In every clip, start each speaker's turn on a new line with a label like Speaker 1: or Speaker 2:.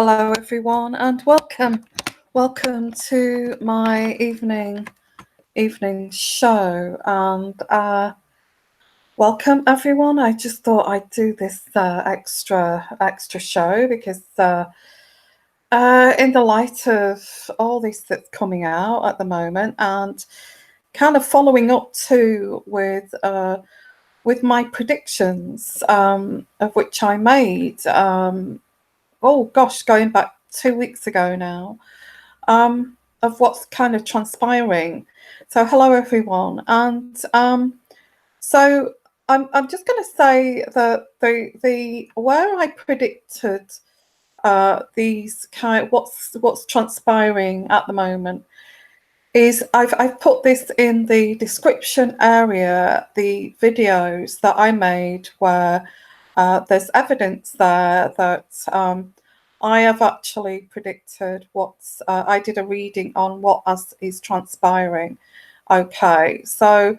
Speaker 1: Hello everyone, and welcome to my evening show. And welcome everyone. I just thought I'd do this extra show because in the light of all this that's coming out at the moment, and kind of following up too with my predictions, of which I made. Oh gosh, going back 2 weeks ago now, of what's kind of transpiring. So hello everyone, and so I'm just going to say that the where I predicted these kind what's transpiring at the moment is I've put this in the description area, the videos that I made where there's evidence there that I have actually predicted what's. I did a reading on what is transpiring. Okay, so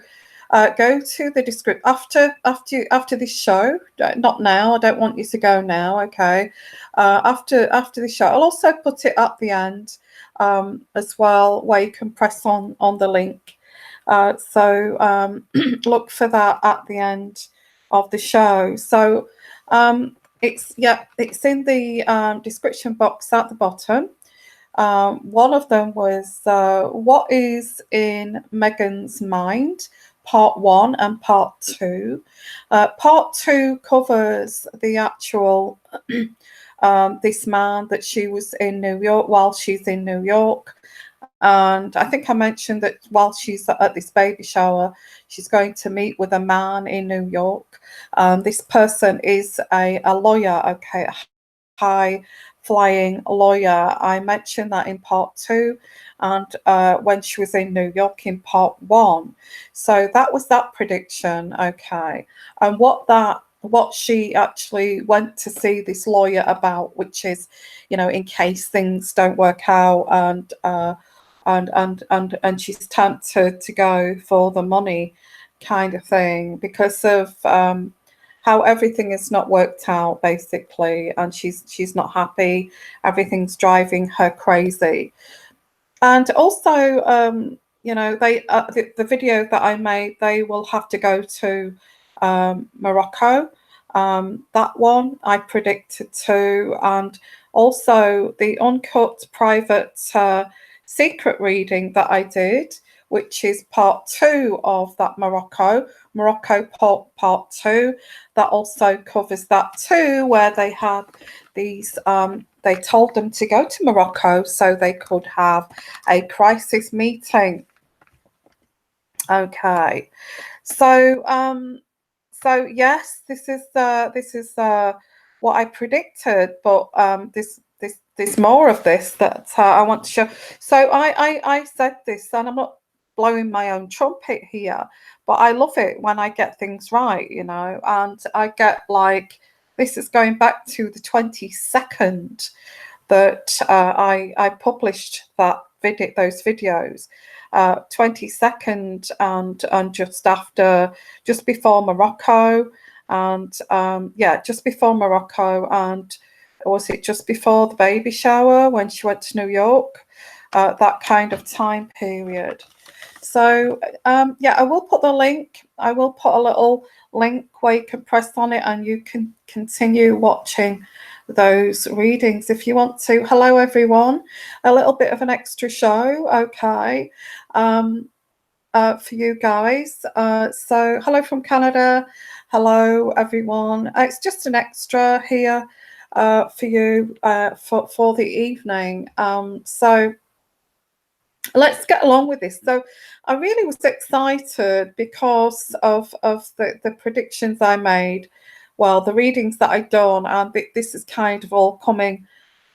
Speaker 1: go to the description after this show. Not now. I don't want you to go now. Okay, after the show, I'll also put it at the end as well, where you can press on the link. So look for that at the end of the show. So it's in the description box at the bottom. One of them was what is in Meghan's mind, part 1 and part 2. Part 2 covers the actual this man that she was in New York while she's in New York. And I think I mentioned that while she's at this baby shower, she's going to meet with a man in New York. This person is a lawyer, okay, a high flying lawyer. I mentioned that in part 2, and when she was in New York in part 1. So that was that prediction, okay. And what she actually went to see this lawyer about, which is, in case things don't work out, and she's tempted to go for the money kind of thing because of how everything is not worked out basically, and she's not happy. Everything's driving her crazy. And also they the video that I made, they will have to go to Morocco. That one I predicted too, and also the uncut private secret reading that I did, which is part 2 of that Morocco part 2, that also covers that too, where they had these they told them to go to Morocco so they could have a crisis meeting. Okay, so yes, this is what I predicted, but there's more of this that I want to show. So I said this, and I'm not blowing my own trumpet here, but I love it when I get things right, and I get like, this is going back to the 22nd that I published that video, those videos, 22nd, and just before Morocco, and just before Morocco, and was it just before the baby shower when she went to New York, that kind of time period. So I will put the link. I will put a little link where you can press on it and you can continue watching those readings if you want to. Hello everyone, a little bit of an extra show, okay, for you guys. So hello from Canada. Hello everyone. It's just an extra here for you for the evening. So let's get along with this. So I really was excited because of the predictions I made, well, the readings that I'd done, and this is kind of all coming,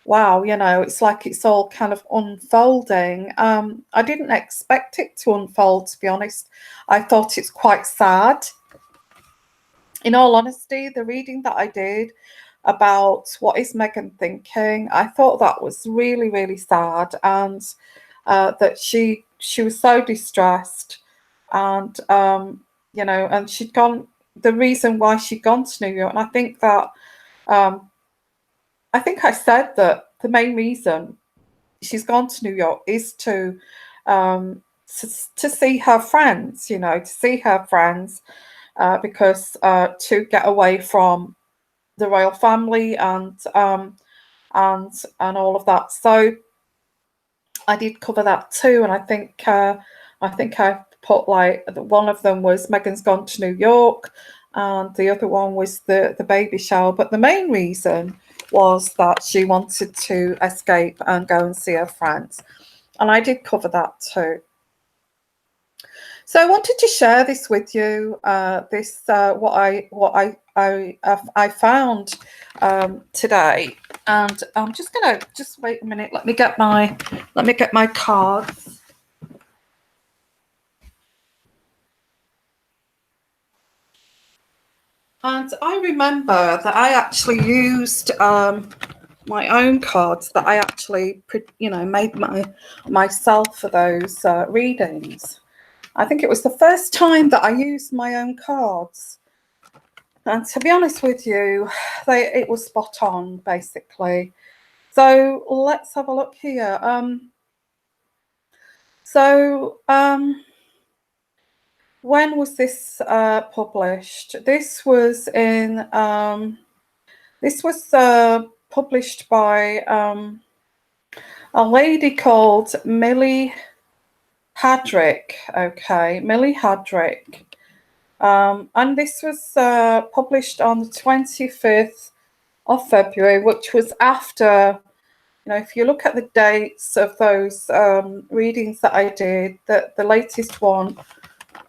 Speaker 1: wow, it's like it's all kind of unfolding. I didn't expect it to unfold, to be honest. I thought it's quite sad. In all honesty, the reading that I did about what is Meghan thinking, I thought that was really, really sad, and that she was so distressed, and and she'd gone, the reason why she'd gone to New York, and I think that I think I said that the main reason she's gone to New York is to see her friends, because to get away from the royal family and all of that. So I did cover that too, and I think I put like one of them was Meghan's gone to New York, and the other one was the baby shower. But the main reason was that she wanted to escape and go and see her friends, and I did cover that too. So I wanted to share this with you. What I found today, and I'm just gonna just wait a minute. Let me get my cards. And I remember that I actually used my own cards that I actually, made myself for those readings. I think it was the first time that I used my own cards. And to be honest with you, it was spot on, basically. So let's have a look here. When was this published? This was published by a lady called Millie Hadrick. Okay, Millie Hadrick. And this was published on the 25th of February, which was after, if you look at the dates of those readings that I did, the latest one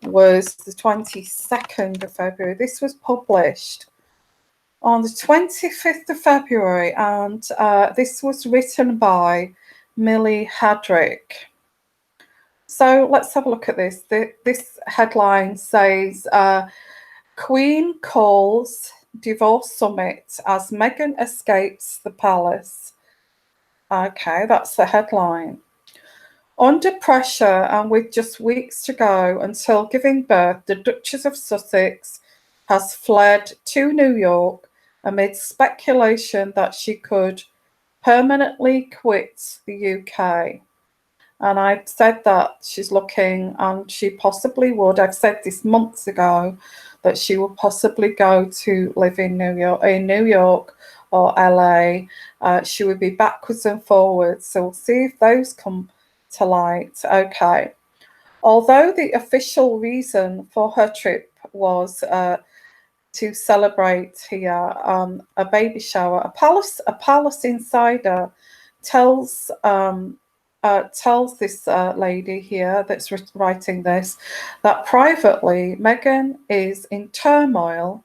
Speaker 1: was the 22nd of February. This was published on the 25th of February, and this was written by Millie Hadrick. So let's have a look at this. This headline says, Queen calls divorce summit as Meghan escapes the palace. Okay, that's the headline. Under pressure and with just weeks to go until giving birth, the Duchess of Sussex has fled to New York amid speculation that she could permanently quit the UK. And I've said that she's looking, and she possibly would. I've said this months ago that she will possibly go to live in New York or LA. She would be backwards and forwards. So we'll see if those come to light. Okay. Although the official reason for her trip was to celebrate here a baby shower, a palace insider tells this lady here that's writing this that privately Meghan is in turmoil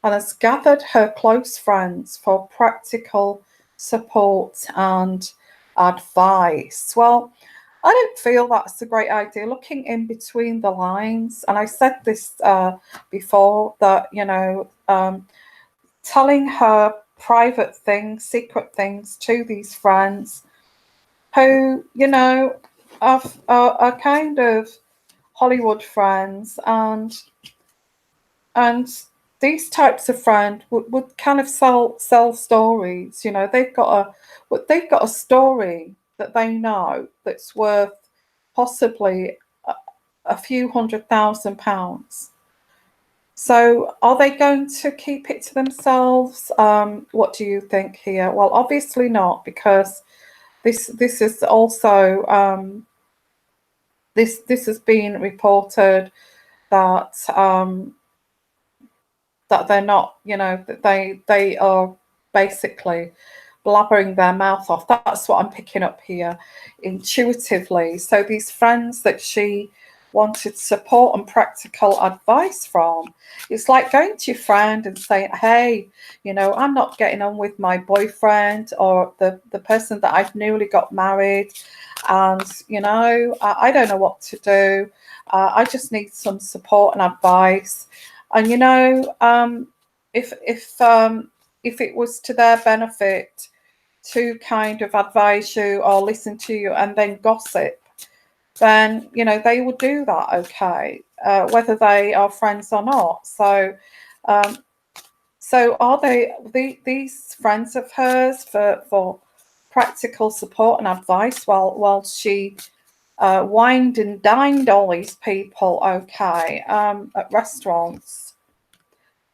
Speaker 1: and has gathered her close friends for practical support and advice. Well, I don't feel that's a great idea. Looking in between the lines, and I said this before, that telling her private things, secret things to these friends who, are kind of Hollywood friends, and these types of friends would kind of sell stories. They've got a story that they know that's worth possibly a few £100,000. So are they going to keep it to themselves? What do you think here? Well, obviously not, because this is also this has been reported that that they're not, that they are basically blabbering their mouth off. That's what I'm picking up here intuitively. So these friends that she wanted support and practical advice from, it's like going to your friend and saying, hey, I'm not getting on with my boyfriend or the person that I've newly got married, and I don't know what to do. I just need some support and advice. And if it was to their benefit to kind of advise you or listen to you and then gossip, then they would do that, okay, whether they are friends or not. So are they these friends of hers for practical support and advice while she wined and dined all these people, okay, at restaurants.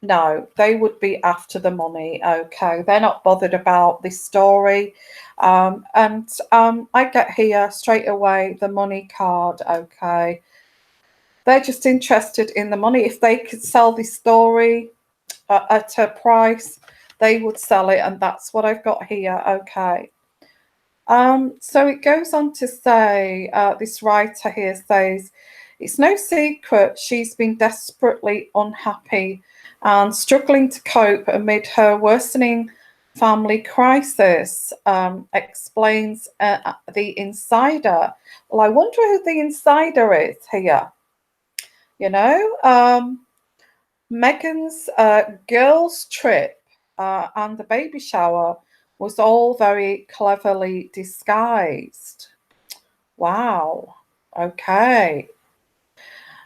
Speaker 1: No, they would be after the money, okay. They're not bothered about this story. And I get here straight away the money card, okay. They're just interested in the money. If they could sell this story at a price, they would sell it, and that's what I've got here, okay. So it goes on to say, this writer here says, it's no secret she's been desperately unhappy and struggling to cope amid her worsening family crisis, explains the insider. Well, I wonder who the insider is here. You know, Meghan's girls' trip and the baby shower was all very cleverly disguised. Wow. Okay.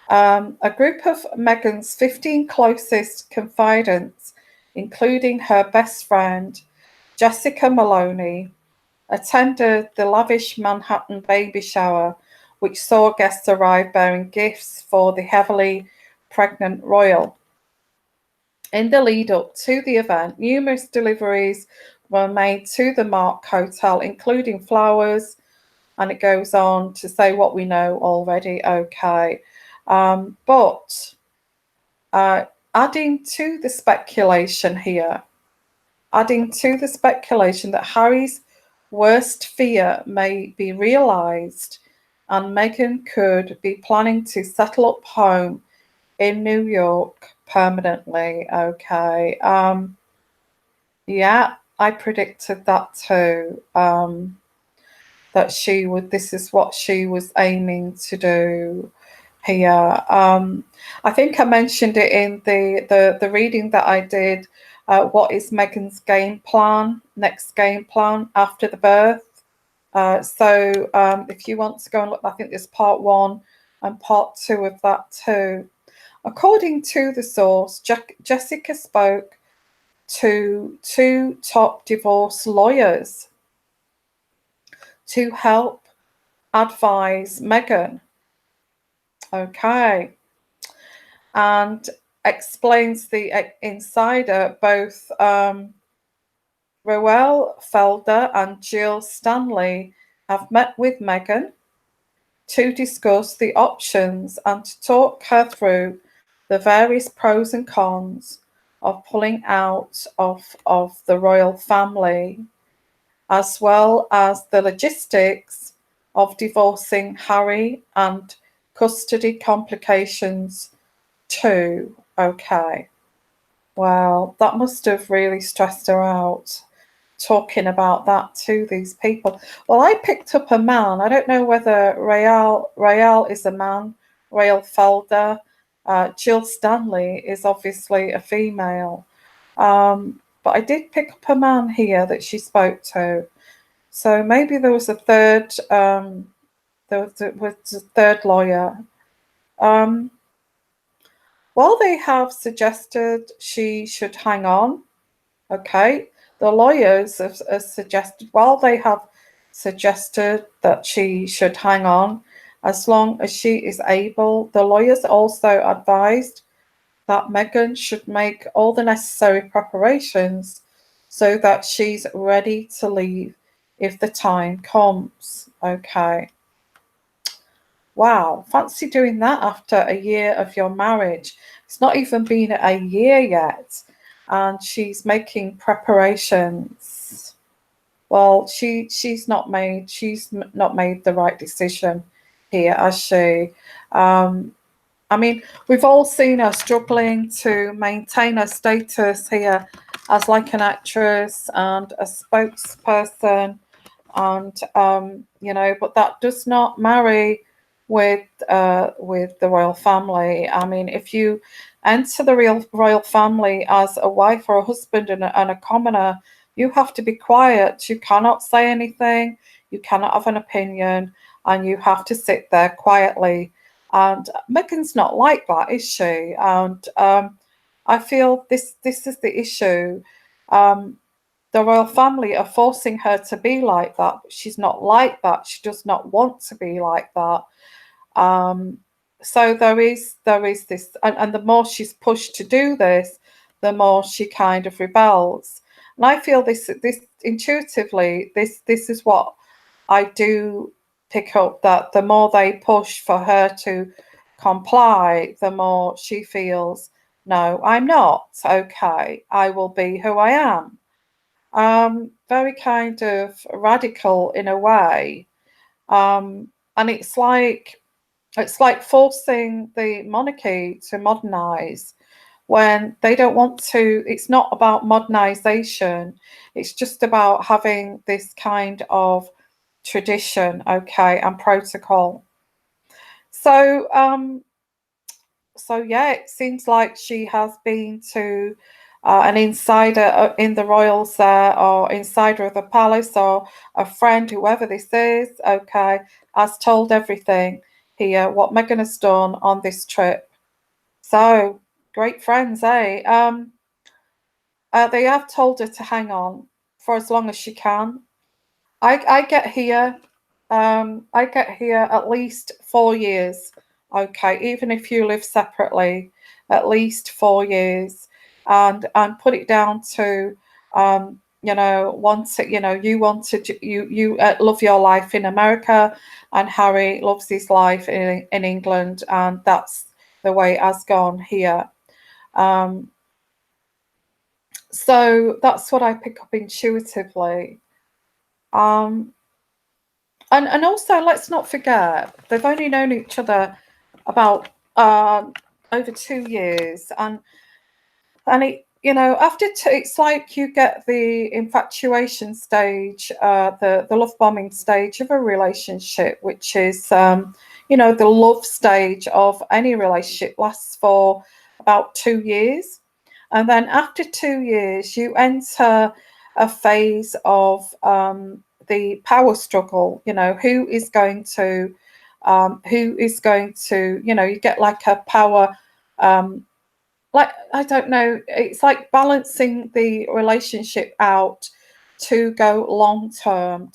Speaker 1: A group of Meghan's 15 closest confidants, including her best friend, Jessica Maloney, attended the lavish Manhattan baby shower, which saw guests arrive bearing gifts for the heavily pregnant royal. In the lead up to the event, numerous deliveries were made to the Mark Hotel, including flowers, and it goes on to say what we know already, okay. But adding to the speculation here, that Harry's worst fear may be realised and Meghan could be planning to settle up home in New York permanently, okay. Yeah, I predicted that too. That she would, this is what she was aiming to do here. I think I mentioned it in the reading that I did. What is Meghan's next game plan after the birth? So if you want to go and look, I think there's part 1 and part 2 of that too. According to the source, Jessica spoke to 2 top divorce lawyers to help advise Meghan. Okay. And explains the insider, both Roel Felder and Jill Stanley have met with Meghan to discuss the options and to talk her through the various pros and cons of pulling out of the royal family, as well as the logistics of divorcing Harry and custody complications too. Okay. Well, that must have really stressed her out, talking about that to these people. Well, I picked up a man. I don't know whether Rael is a man, Rael Felder. Jill Stanley is obviously a female. But I did pick up a man here that she spoke to. So maybe there was a third lawyer. While they have suggested she should hang on, okay, the lawyers have suggested, while they have suggested that she should hang on as long as she is able, the lawyers also advised that Meghan should make all the necessary preparations so that she's ready to leave if the time comes. Okay. Wow, fancy doing that after a year of your marriage. It's not even been a year yet, and she's making preparations. Well, she's not made the right decision here, has she? I mean, we've all seen her struggling to maintain her status here as like an actress and a spokesperson, and you know, but that does not marry with the royal family. I mean, if you enter the royal family as a wife or a husband and a commoner, you have to be quiet. You cannot say anything. You cannot have an opinion, and you have to sit there quietly. And Meghan's not like that, is she? And I feel this is the issue. the royal family are forcing her to be like that, but she's not like that. She does not want to be like that. So there is this, and the more she's pushed to do this, the more she kind of rebels. And I feel this intuitively, this is what I do pick up, that the more they push for her to comply, the more she feels, no, I'm not okay. I will be who I am. Very kind of radical in a way. And it's like forcing the monarchy to modernize when they don't want to. It's not about modernization, it's just about having this kind of tradition, okay, and protocol. So yeah, it seems like she has been to an insider in the royals there, or insider of the palace, or a friend, whoever this is, okay, has told everything here what Meghan has done on this trip. So great friends, eh? They have told her to hang on for as long as she can. I get here, I get here at least 4 years. Okay, even if you live separately, at least 4 years, and put it down to, you love your life in America, and Harry loves his life in England, and that's the way it has gone here. Um, so that's what I pick up intuitively. Um, and also, let's not forget, they've only known each other about over 2 years, and after it's like you get the infatuation stage, the love bombing stage of a relationship, which is the love stage of any relationship lasts for about 2 years, and then after 2 years you enter a phase of the power struggle. Who is going to you get like a power, like, I don't know, it's like balancing the relationship out to go long term.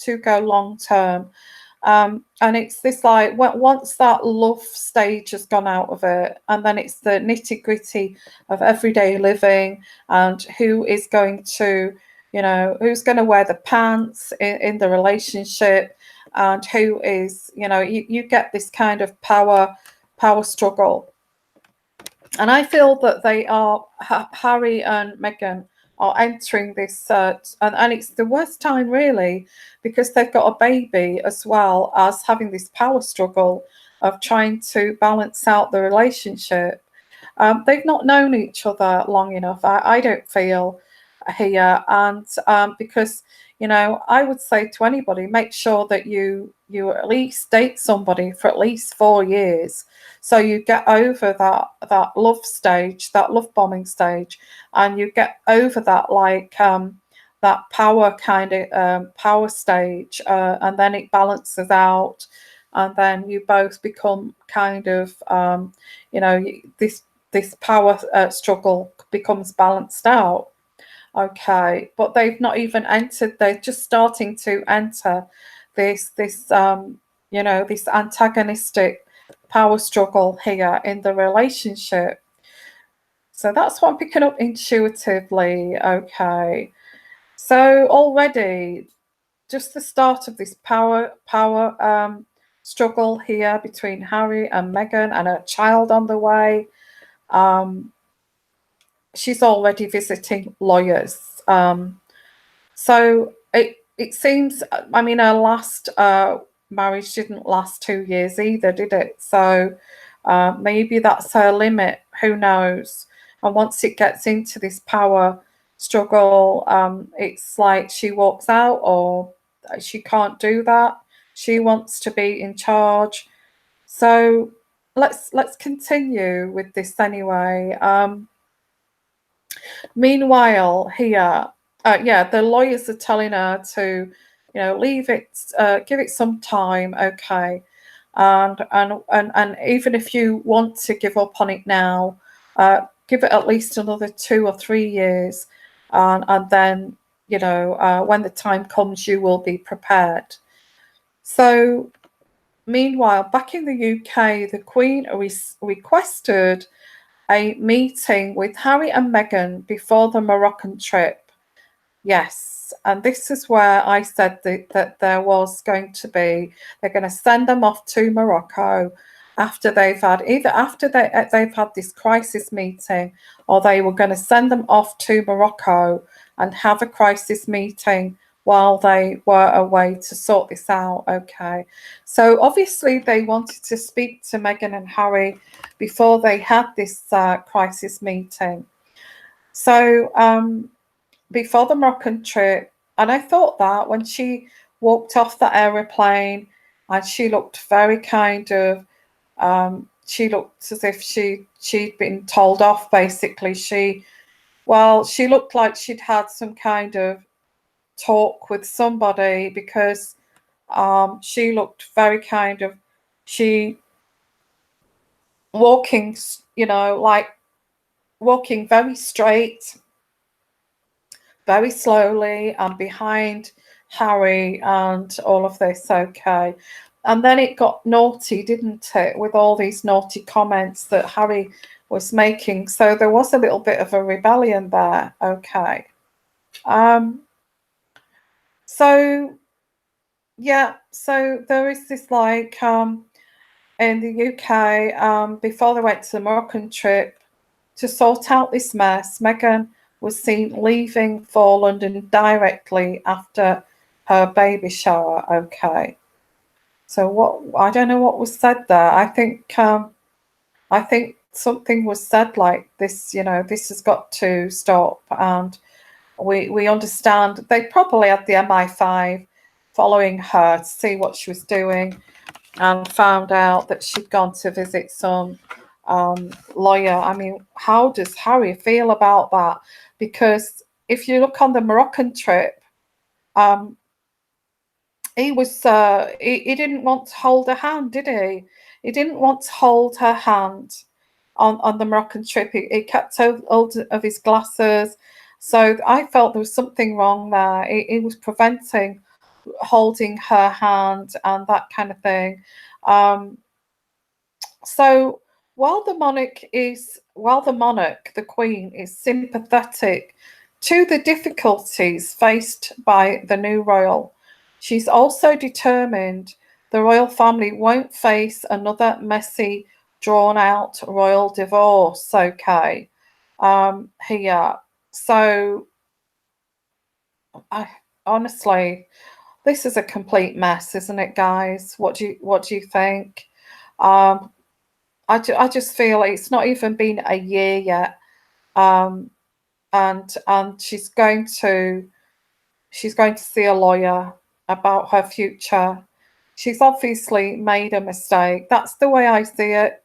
Speaker 1: And it's this, like, once that love stage has gone out of it, and then it's the nitty gritty of everyday living, and who's going to wear the pants in the relationship, and who is, you get this kind of power struggle. And I feel that Harry and Meghan are entering this, and it's the worst time, really, because they've got a baby, as well as having this power struggle of trying to balance out the relationship. They've not known each other long enough, I don't feel, here. And because, I would say to anybody, make sure that you at least date somebody for at least 4 years, so you get over that love stage, that love bombing stage, and you get over that, like, that power kind of power stage, and then it balances out, and then you both become kind of, this power struggle becomes balanced out. Okay, but they've not even entered. They're just starting to enter this antagonistic power struggle here in the relationship. So that's what I'm picking up intuitively. Okay, so already just the start of this power struggle here between Harry and Meghan, and a child on the way. She's already visiting lawyers. So it seems, I mean, her last marriage didn't last 2 years either, did it? So maybe that's her limit. Who knows? And once it gets into this power struggle, it's like she walks out, or she can't do that. She wants to be in charge. So let's continue with this anyway. Meanwhile, here, the lawyers are telling her to, leave it, give it some time, okay, and even if you want to give up on it now, give it at least another 2 or 3 years, and then when the time comes, you will be prepared. So meanwhile, back in the UK, the Queen requested a meeting with Harry and Meghan before the Moroccan trip. Yes, and this is where I said that there was going to be, they're going to send them off to Morocco after they've had, either after they've had this crisis meeting, or they were going to send them off to Morocco and have a crisis meeting while they were away to sort this out. Okay, so obviously they wanted to speak to Meghan and Harry before they had this crisis meeting. So before the Moroccan trip, and I thought that when she walked off the aeroplane, and she looked very kind of, she looked as if she'd been told off. Basically, she looked like she'd had some kind of talk with somebody, because she looked very kind of, she walking, like walking very straight, very slowly, and behind Harry and all of this. Okay. And then it got naughty, didn't it, with all these naughty comments that Harry was making. So there was a little bit of a rebellion there. Okay. So yeah, so there is this, like, in the UK, before they went to the Moroccan trip to sort out this mess, Meghan was seen leaving for London directly after her baby shower. Okay. So I don't know what was said there. I think something was said like this, this has got to stop, and we understand they probably had the MI5 following her to see what she was doing, and found out that she'd gone to visit some lawyer. I mean, how does Harry feel about that? Because if you look on the Moroccan trip, he was he didn't want to hold her hand, did he? He didn't want to hold her hand on the Moroccan trip. He kept hold of his glasses. So I felt there was something wrong there. He was preventing holding her hand and that kind of thing. So while the monarch, the Queen, is sympathetic to the difficulties faced by the new royal, she's also determined the royal family won't face another messy, drawn-out royal divorce. Okay, here. So, honestly, this is a complete mess, isn't it, guys? What do you think? I just feel it's not even been a year yet, and she's going to see a lawyer about her future. She's obviously made a mistake. That's the way I see it.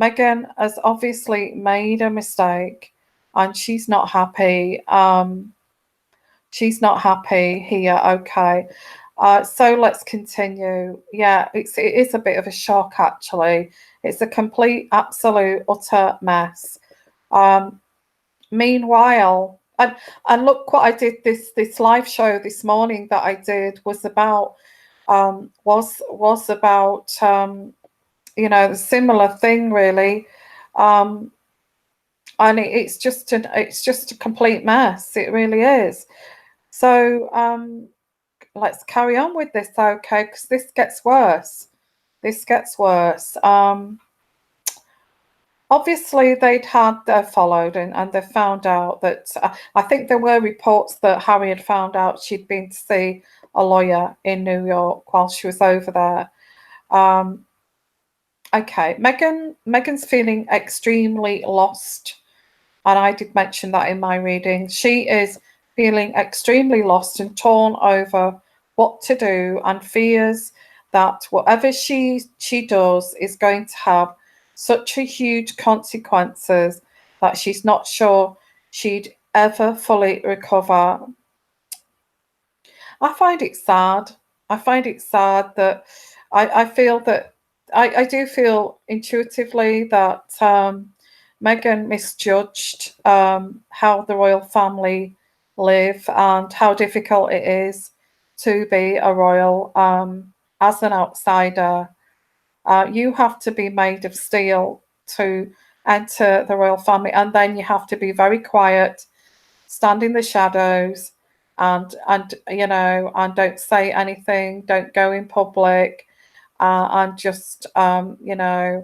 Speaker 1: Meghan has obviously made a mistake, and she's not happy. She's not happy here. Okay. So let's continue. Yeah, it is a bit of a shock, actually. It's a complete, absolute, utter mess. Meanwhile, and look what I did. This live show this morning that I did was about was about the similar thing, really. And it's just a complete mess. It really is. So let's carry on with this, okay? Because this gets worse. This gets worse. Obviously, they'd had followed, and they found out that I think there were reports that Harry had found out she'd been to see a lawyer in New York while she was over there. Okay, Meghan's feeling extremely lost, and I did mention that in my reading. She is feeling extremely lost and torn over what to do, and fears that whatever she does is going to have such a huge consequences that she's not sure she'd ever fully recover. I find it sad. I find it sad that I feel that I do feel intuitively that Meghan misjudged how the royal family live and how difficult it is to be a royal as an outsider. You have to be made of steel to enter the royal family, and then you have to be very quiet, stand in the shadows, and and don't say anything, don't go in public, and just I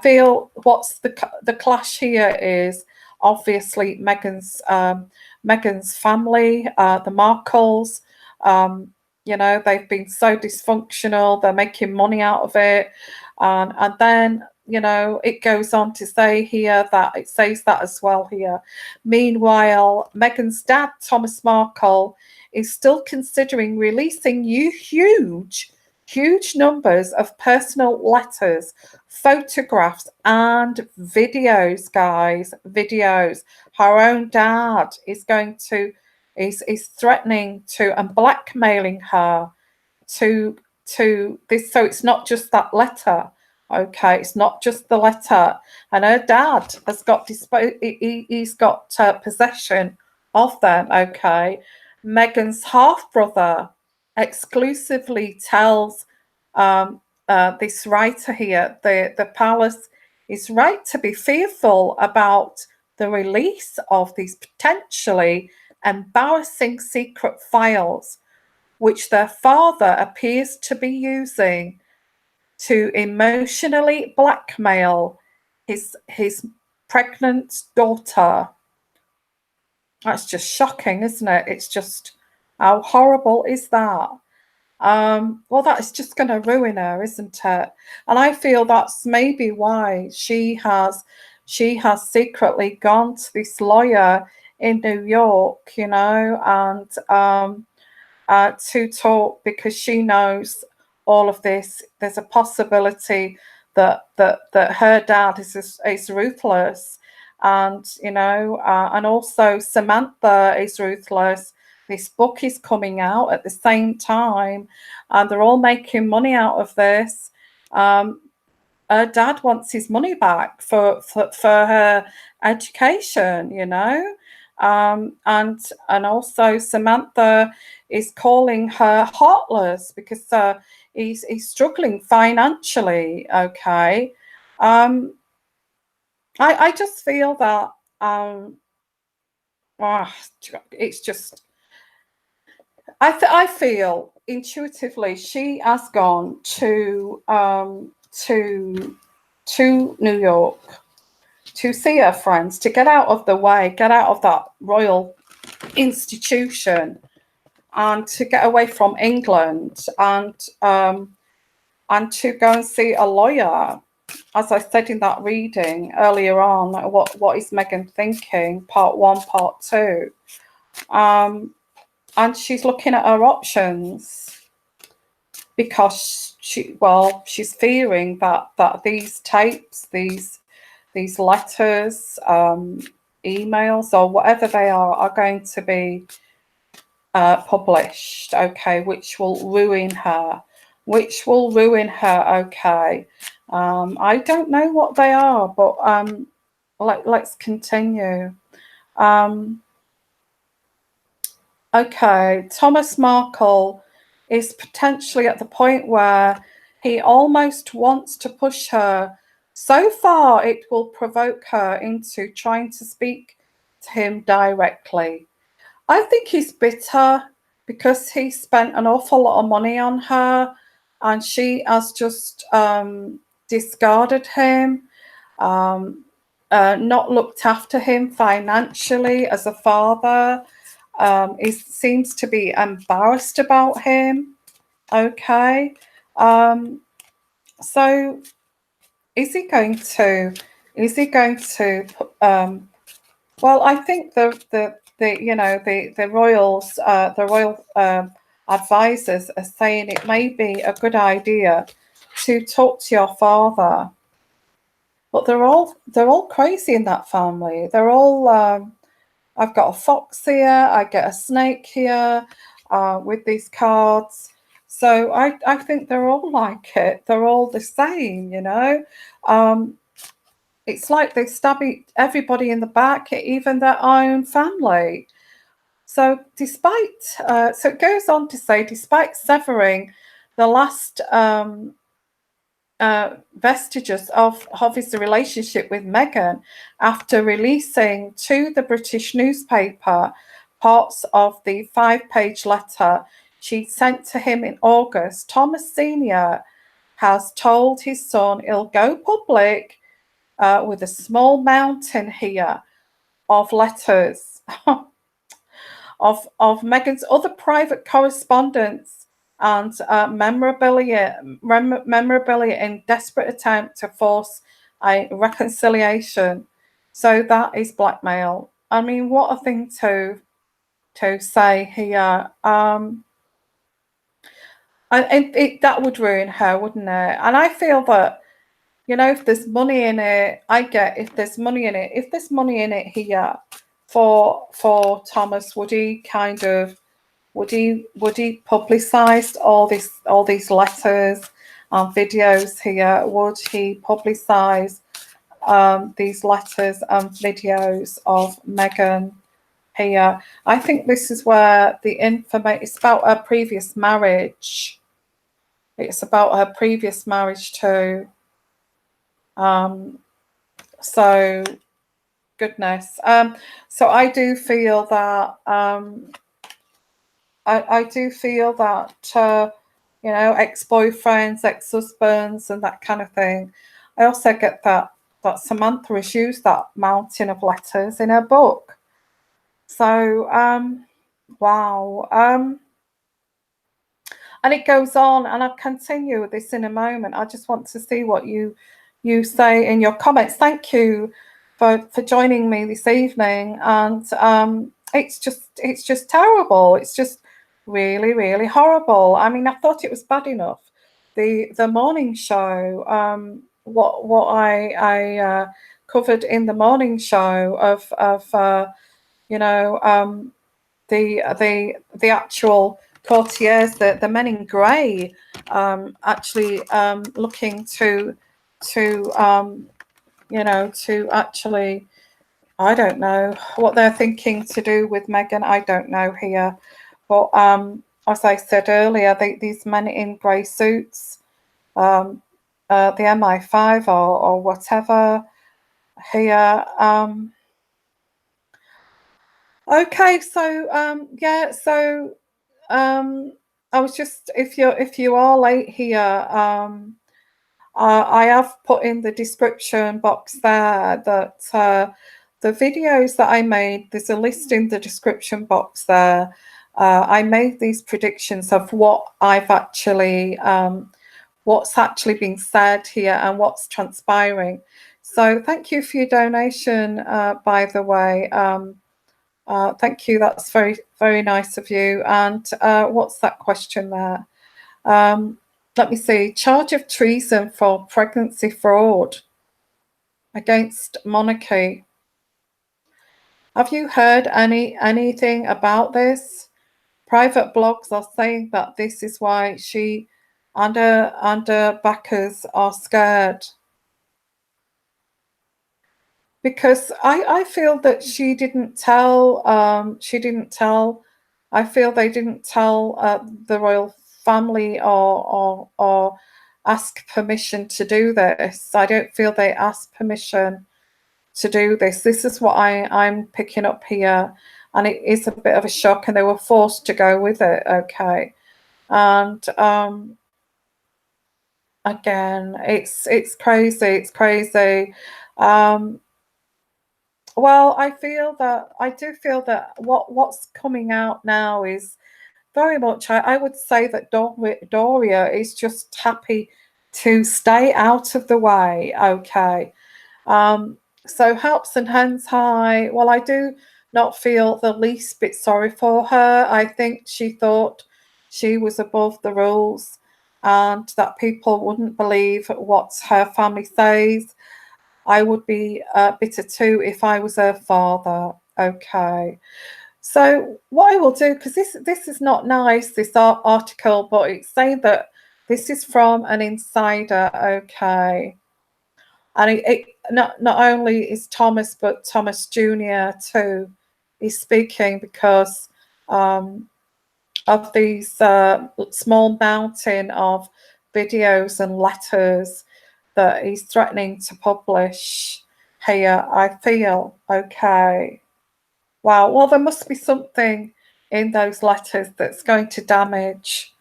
Speaker 1: feel what's the clash here is obviously Meghan's family, the Markles. Um, they've been so dysfunctional. They're making money out of it, and then it goes on to say here that it says that as well here. Meanwhile, Meghan's dad, Thomas Markle, is still considering releasing huge numbers of personal letters, photographs, and videos, guys. Videos. Her own dad is threatening to and blackmailing her to this. So it's not just that letter. Okay, it's not just the letter, and her dad has got he's got possession of them. Okay, Meghan's half brother exclusively tells this writer here, the palace is right to be fearful about the release of these potentially embarrassing secret files, which their father appears to be using to emotionally blackmail his pregnant daughter. That's just shocking, isn't it? It's just, how horrible is that? Well, that is just going to ruin her, isn't it? And I feel that's maybe why she has secretly gone to this lawyer in New York, and to talk, because she knows all of this. There's a possibility that her dad is ruthless, and and also Samantha is ruthless. This book is coming out at the same time, and they're all making money out of this. Her dad wants his money back for her education, and also Samantha is calling her heartless because he's struggling financially. Okay, I just feel that it's just I feel intuitively she has gone to New York to see her friends, to get out of the way, get out of that royal institution, and to get away from England, and to go and see a lawyer. As I said in that reading earlier on, what is Meghan thinking? Part 1, part 2. And she's looking at her options because she's fearing that these tapes, these letters, emails, or whatever they are going to be published. Okay, which will ruin her. Okay, I don't know what they are, but let's continue. Okay, Thomas Markle is potentially at the point where he almost wants to push her so far it will provoke her into trying to speak to him directly. I think he's bitter because he spent an awful lot of money on her and she has just discarded him, not looked after him financially as a father. He seems to be embarrassed about him. Okay. So is he going to well, I think the royals, the royal advisors are saying it may be a good idea to talk to your father, but they're all crazy in that family. They're all I've got a fox here, I get a snake here, with these cards. So I think they're all like it. They're all the same, It's like they stab everybody in the back, even their own family. So despite, so it goes on to say, despite severing the last vestiges of his relationship with Meghan after releasing to the British newspaper parts of the 5-page letter she sent to him in August, Thomas Sr. has told his son he'll go public with a small mountain here of letters of Meghan's other private correspondence and memorabilia in desperate attempt to force a reconciliation. So that is blackmail. I mean, what a thing to say here. That would ruin her, wouldn't it? And I feel that, you know, if there's money in it, if there's money in it here for Thomas, would he publicize all these letters and videos here? Would he publicize these letters and videos of Meghan here? I think this is where the information, it's about her previous marriage. It's about her previous marriage too. So goodness. So I do feel that I do feel that you know, ex-boyfriends, ex-husbands, and that kind of thing. I also get that Samantha has used that mountain of letters in her book. So wow. And it goes on, and I'll continue with this in a moment. I just want to see what you say in your comments. Thank you for joining me this evening. And it's just terrible. It's just really, really horrible. I mean, I thought it was bad enough. The morning show, what I covered in the morning show of you know, the actual courtiers, the men in grey, actually looking to you know, to actually, I don't know what they're thinking to do with Meghan. I don't know here, but as I said earlier, these men in grey suits, the MI5 or whatever here. Okay, so yeah, so I was just, if you are late here, I have put in the description box there that the videos that I made, there's a list in the description box there. I made these predictions of what I've actually, what's actually being said here and what's transpiring. So thank you for your donation, by the way. Thank you. That's very, very nice of you. And what's that question there? Let me see. Charge of treason for pregnancy fraud against monarchy. Have you heard anything about this? Private blogs are saying that this is why she and her backers are scared. Because I feel that she didn't tell, I feel they didn't tell the royal family or ask permission to do this. I don't feel they asked permission to do this. This is what I'm picking up here, and it is a bit of a shock, and they were forced to go with it, okay. And again, it's crazy. Well, I do feel that what's coming out now is very much, I would say that Doria is just happy to stay out of the way, okay. So helps and hands high. Well, I do not feel the least bit sorry for her. I think she thought she was above the rules and that people wouldn't believe what her family says. I would be bitter too if I was her father. Okay. So what I will do, because this is not nice, this article, but it's saying that this is from an insider. Okay. And it not only is Thomas, but Thomas Jr. too is speaking, because of these small mountain of videos and letters that he's threatening to publish here, I feel. Okay. Wow. Well, there must be something in those letters that's going to damage.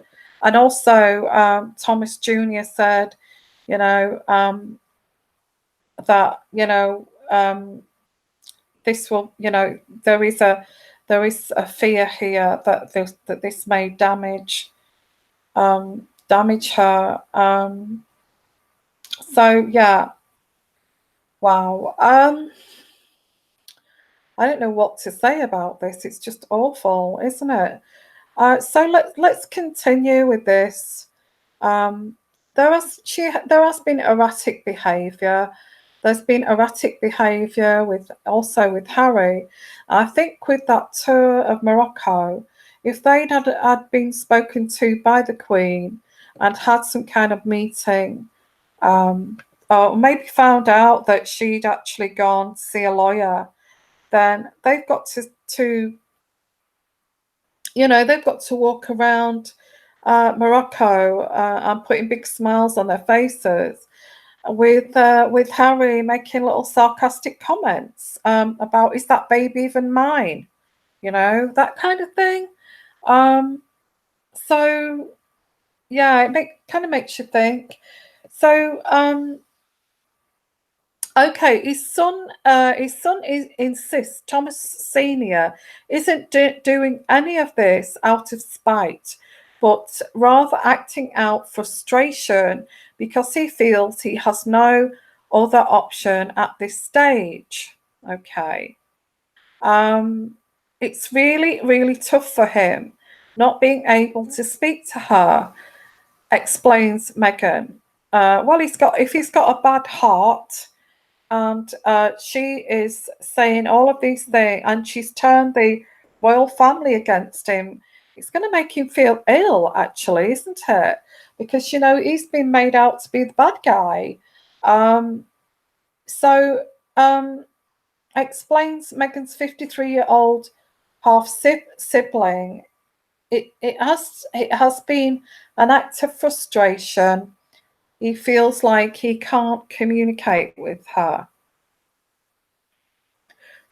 Speaker 1: And also, Thomas Jr. said, you know, that, this will, there is a fear here that this may damage her. So yeah, wow. I don't know what to say about this. It's just awful, isn't it? So let's continue with this. There has been erratic behaviour. There's been erratic behaviour with Harry. I think with that tour of Morocco, if they'd had been spoken to by the Queen and had some kind of meeting, or maybe found out that she'd actually gone to see a lawyer, then they've got to they've got to walk around Morocco and putting big smiles on their faces with Harry making little sarcastic comments about, is that baby even mine? That kind of thing. So yeah, it kind of makes you think. So okay, his son insists Thomas Senior isn't doing any of this out of spite, but rather acting out frustration because he feels he has no other option at this stage. Okay, it's really, really tough for him not being able to speak to her, explains Meghan. Well, if he's got a bad heart. And she is saying all of these things, and she's turned the royal family against him. It's going to make him feel ill, actually, isn't it? Because, he's been made out to be the bad guy. So explains Meghan's 53-year-old half sibling. It has been an act of frustration. He feels like he can't communicate with her.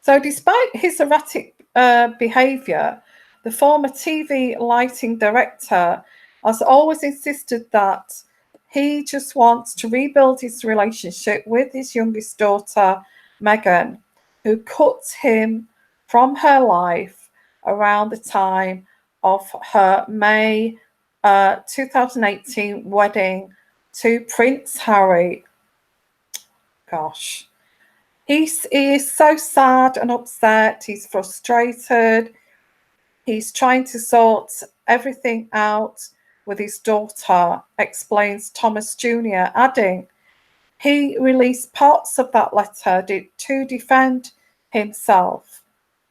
Speaker 1: So despite his erratic behaviour, the former TV lighting director has always insisted that he just wants to rebuild his relationship with his youngest daughter, Meghan, who cut him from her life around the time of her May 2018 wedding to Prince Harry. Gosh. He is so sad and upset. He's frustrated. He's trying to sort everything out with his daughter, explains Thomas Jr., adding, he released parts of that letter to defend himself.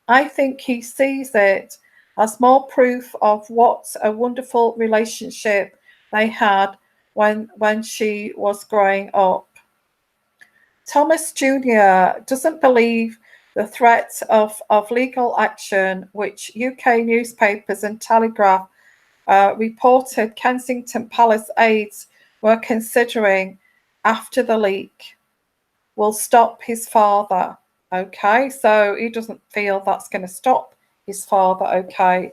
Speaker 1: I think he sees it as more proof of what a wonderful relationship they had when she was growing up. Thomas Jr. doesn't believe the threat of legal action, which UK newspapers and Telegraph reported Kensington Palace aides were considering after the leak, will stop his father. Okay, so he doesn't feel that's going to stop his father, okay,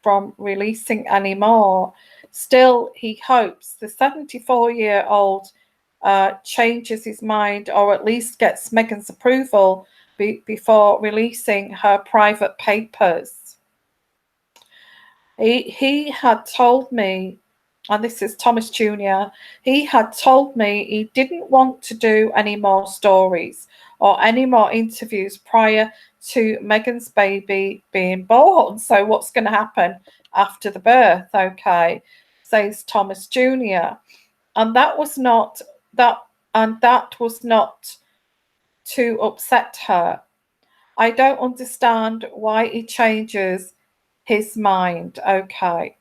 Speaker 1: from releasing any more. Still, he hopes the 74-year-old changes his mind, or at least gets Meghan's approval before releasing her private papers. He had told me, and this is Thomas Jr., he had told me he didn't want to do any more stories or any more interviews prior to Meghan's baby being born. So what's going to happen after the birth? Okay, says Thomas Jr. And that was not to upset her. I don't understand why he changes his mind. Okay.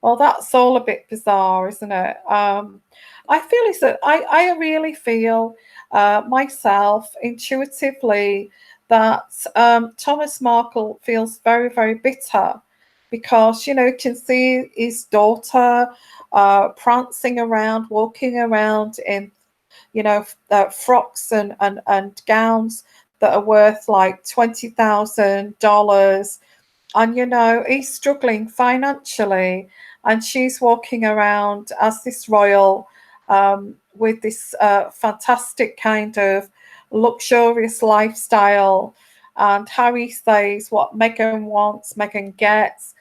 Speaker 1: Well, that's all a bit bizarre, isn't it? I feel I really feel myself intuitively that Thomas Markle feels very, very bitter because, you can see his daughter prancing around, walking around in, frocks and gowns that are worth like $20,000. And, he's struggling financially, and she's walking around as this royal with this fantastic kind of luxurious lifestyle. And Harry says what Meghan wants, Meghan gets.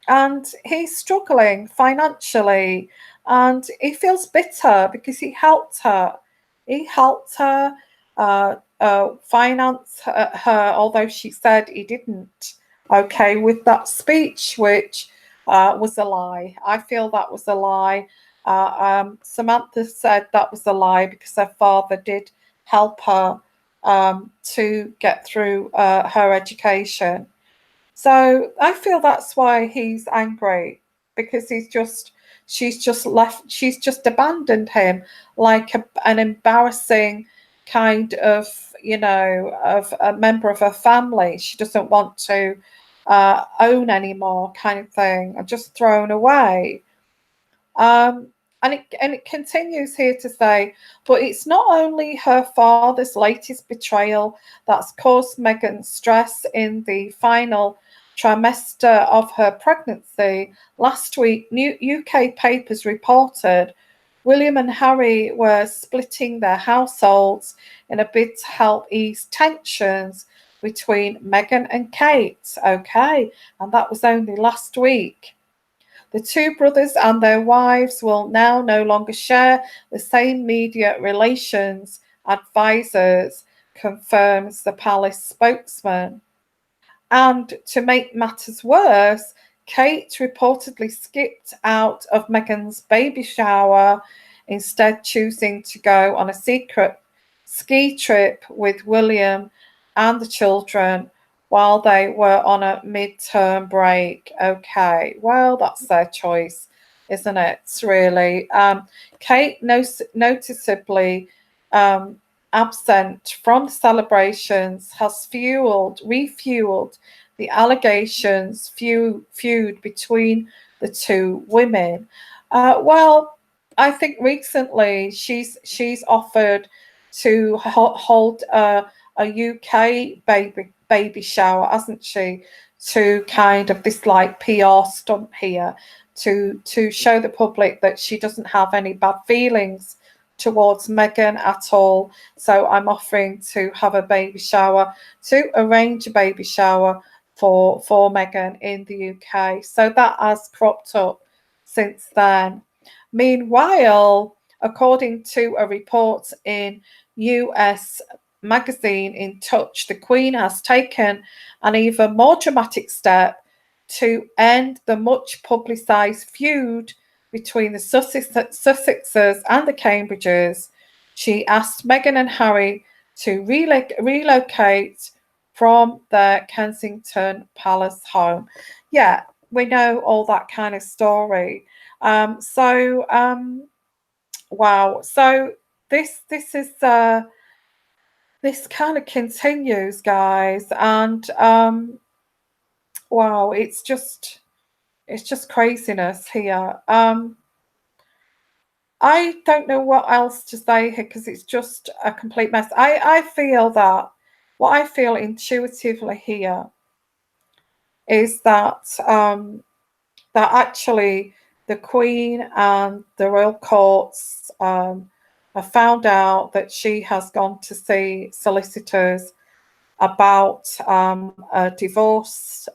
Speaker 1: And he's struggling financially, and he feels bitter because he helped her. He helped her finance her, although she said he didn't. Okay, with that speech, which was a lie. I feel that was a lie. Samantha said that was a lie because her father did help her to get through her education. So I feel that's why he's angry, because she's just abandoned him like an embarrassing kind of, of a member of her family. She doesn't want to own anymore, kind of thing, and just thrown away. Um, and it continues here to say, but it's not only her father's latest betrayal that's caused Meghan stress in the final trimester of her pregnancy. Last week, new UK papers reported William and Harry were splitting their households in a bid to help ease tensions between Meghan and Kate. Okay, and that was only last week. The two brothers and their wives will now no longer share the same media relations advisors, confirms the palace spokesman. And to make matters worse, Kate reportedly skipped out of Meghan's baby shower, instead choosing to go on a secret ski trip with William and the children while they were on a mid-term break. Okay, well, that's their choice, isn't it? Really. Kate noticeably absent from the celebrations has refueled the allegations feud between the two women. Well, I think recently she's offered to hold a UK baby shower, hasn't she? To kind of this like PR stunt here to show the public that she doesn't have any bad feelings towards Meghan at all. So I'm offering to have a baby shower, to arrange a baby shower for Meghan in the UK. So that has cropped up since then. Meanwhile, according to a report in US magazine In Touch, the Queen has taken an even more dramatic step to end the much publicised feud between the Sussexes and the Cambridges. She asked Meghan and Harry to relocate from their Kensington Palace home. Yeah, we know all that kind of story. Wow. So this is this kind of continues, guys, and wow, it's just craziness here. I don't know what else to say here because it's just a complete mess. I feel that what I feel intuitively here is that that actually the Queen and the royal courts have found out that she has gone to see solicitors about a divorce,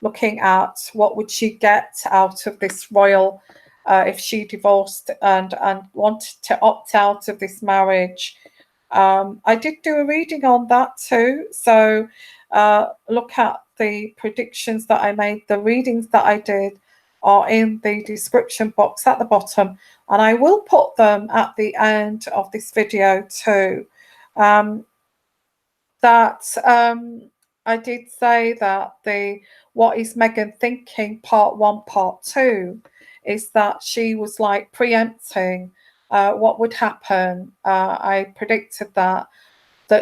Speaker 1: looking at what would she get out of this royal if she divorced and wanted to opt out of this marriage. I did do a reading on that too, so look at the predictions that I made. The readings that I did are in the description box at the bottom, and I will put them at the end of this video too. I did say that the What is Meghan Thinking Part 1, Part 2 is that she was like preempting what would happen. I predicted that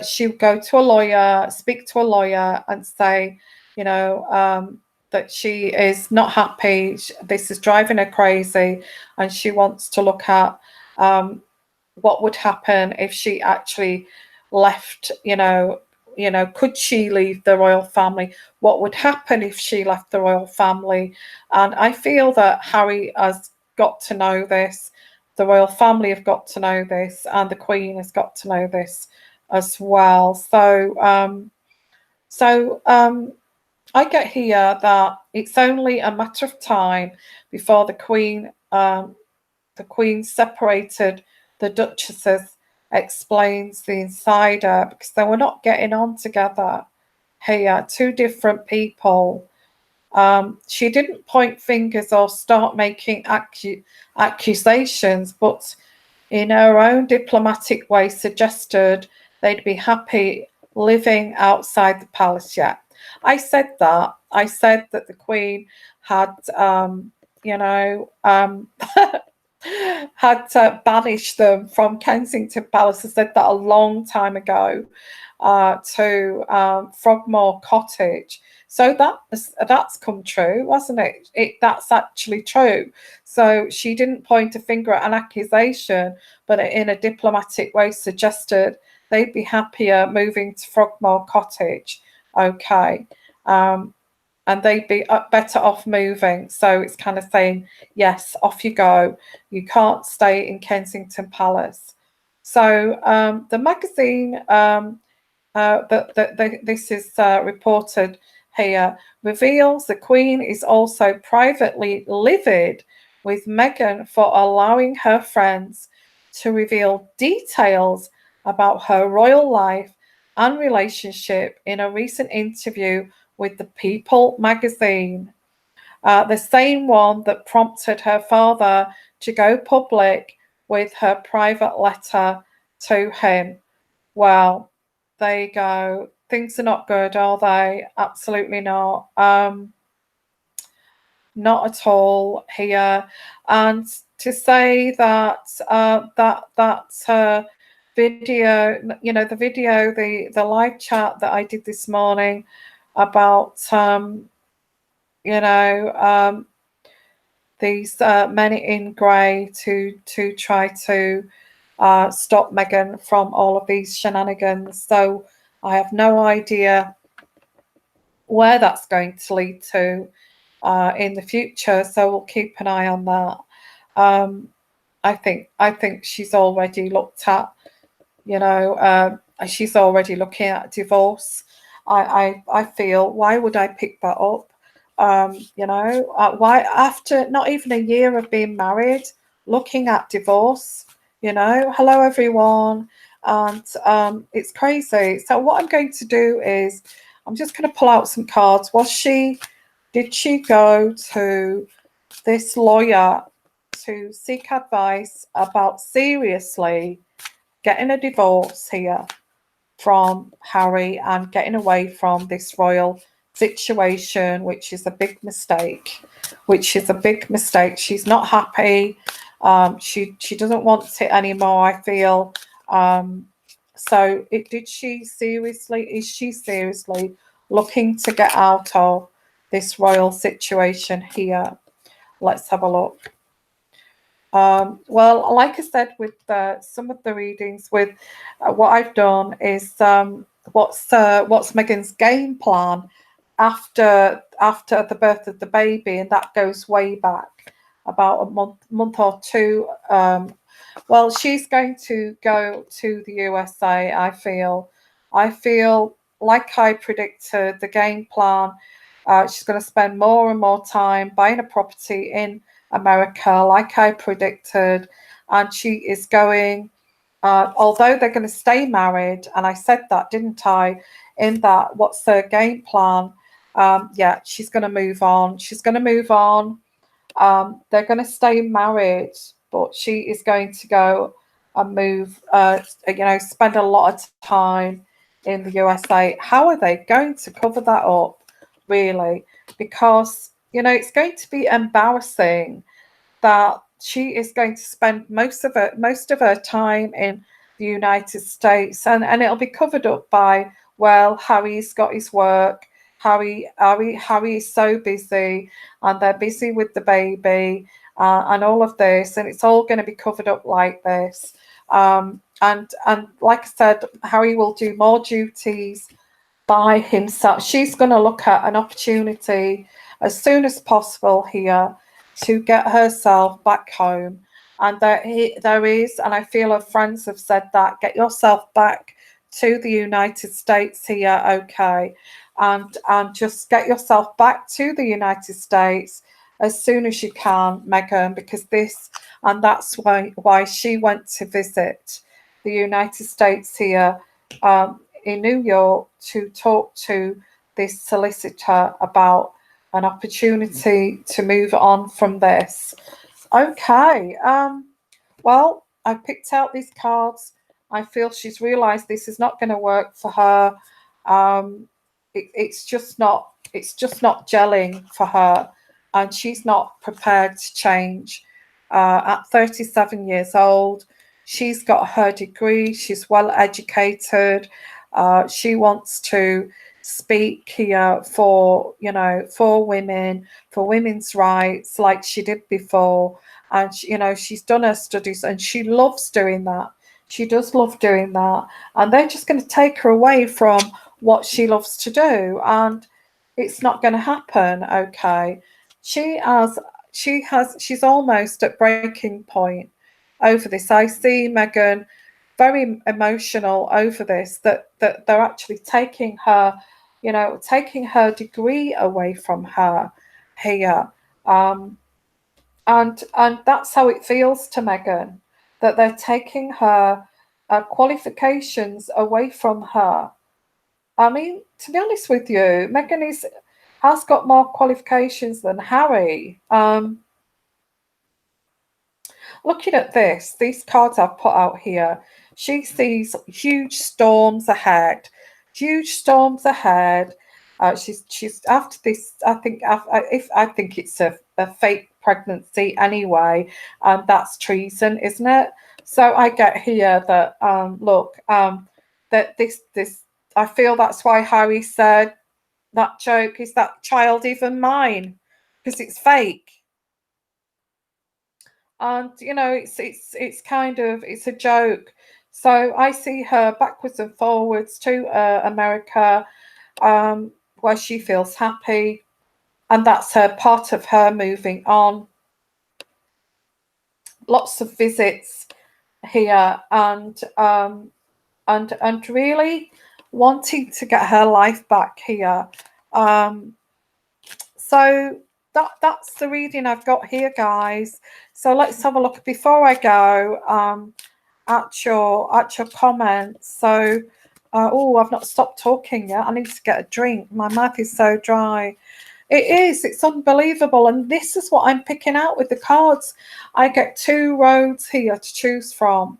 Speaker 1: she would go to a lawyer, speak to a lawyer and say, you know, that she is not happy. This is driving her crazy, and she wants to look at what would happen if she actually left. Could she leave the royal family? What would happen if she left the royal family? And I feel that Harry has got to know this. The royal family have got to know this, and the Queen has got to know this as well. So I get here that it's only a matter of time before the Queen separated the Duchesses, explains the insider, because they were not getting on together here. Two different people. She didn't point fingers or start making accusations, but in her own diplomatic way suggested they'd be happy living outside the palace. Yeah, I said that. I said that the Queen had, you know, had banished them from Kensington Palace. I said that a long time ago, to Frogmore Cottage. So that's come true, wasn't it? That's actually true. So she didn't point a finger at an accusation, but in a diplomatic way suggested they'd be happier moving to Frogmore Cottage. Okay. And they'd be better off moving. So it's kind of saying, yes, off you go. You can't stay in Kensington Palace. So the magazine this is reported here reveals the Queen is also privately livid with Meghan for allowing her friends to reveal details about her royal life and relationship in a recent interview with the People magazine, the same one that prompted her father to go public with her private letter to him. Well, there you go. Things are not good, are they? Absolutely not. Not at all here. And to say that that video, the video, the live chat that I did this morning about these men in grey to try to stop Meghan from all of these shenanigans. So I have no idea where that's going to lead to in the future. So we'll keep an eye on that. I think she's already looked at, she's already looking at divorce. I feel, why would I pick that up? Why, after not even a year of being married, looking at divorce? Hello everyone, and it's crazy. So what I'm going to do is I'm just going to pull out some cards. Did she go to this lawyer to seek advice about seriously getting a divorce here from Harry and getting away from this royal situation, which is a big mistake. She's not happy. She doesn't want it anymore, I feel. So is she seriously looking to get out of this royal situation here? Let's have a look. Well, like I said, with some of the readings, with what I've done is what's Meghan's game plan after the birth of the baby, and that goes way back about a month or two. Well, she's going to go to the USA. I feel like I predicted the game plan. She's going to spend more and more time buying a property in America, like I predicted, and she is going. Although they're going to stay married, and I said that, didn't I? In that, what's her game plan? Yeah, she's going to move on. They're going to stay married, but she is going to go and move, spend a lot of time in the USA. How are they going to cover that up, really? Because, it's going to be embarrassing that she is going to spend most of her time in the United States, and it'll be covered up by, well, Harry's got his work, Harry is so busy, and they're busy with the baby, and all of this, and it's all going to be covered up like this. And like I said, Harry will do more duties by himself. She's going to look at an opportunity as soon as possible here to get herself back home. And there is, and I feel her friends have said that, get yourself back to the United States here, okay? And just get yourself back to the United States as soon as you can, Meghan, because and that's why she went to visit the United States here, in New York, to talk to this solicitor about an opportunity to move on from this. Okay, well, I picked out these cards. I feel she's realised this is not going to work for her. It's just not. It's just not gelling for her, and she's not prepared to change. At 37 years old, she's got her degree. She's well educated. She wants to speak here for, for women, for women's rights, like she did before. And she's done her studies, and she loves doing that. She does love doing that, and they're just going to take her away from what she loves to do, and it's not going to happen. Okay, she's almost at breaking point over this. I see Meghan very emotional over this, that they're actually taking her, taking her degree away from her here. And that's how it feels to Meghan, that they're taking her qualifications away from her. I mean, to be honest with you, Meghan has got more qualifications than Harry. Looking at these cards I've put out here, she sees huge storms ahead. Huge storms ahead. She's after this. I think it's a fake pregnancy anyway, and that's treason, isn't it? So I get here that that this. I feel that's why Harry said that joke, is that child even mine? Because it's fake. And it's kind of, it's a joke. So I see her backwards and forwards to America, where she feels happy, and that's her part of her moving on. Lots of visits here, and really wanting to get her life back here. So that's the reading I've got here, guys. So let's have a look before I go at your comments. So I've not stopped talking yet. I need to get a drink. My mouth is so dry. It's unbelievable. And this is what I'm picking out with the cards. I get two roads here to choose from.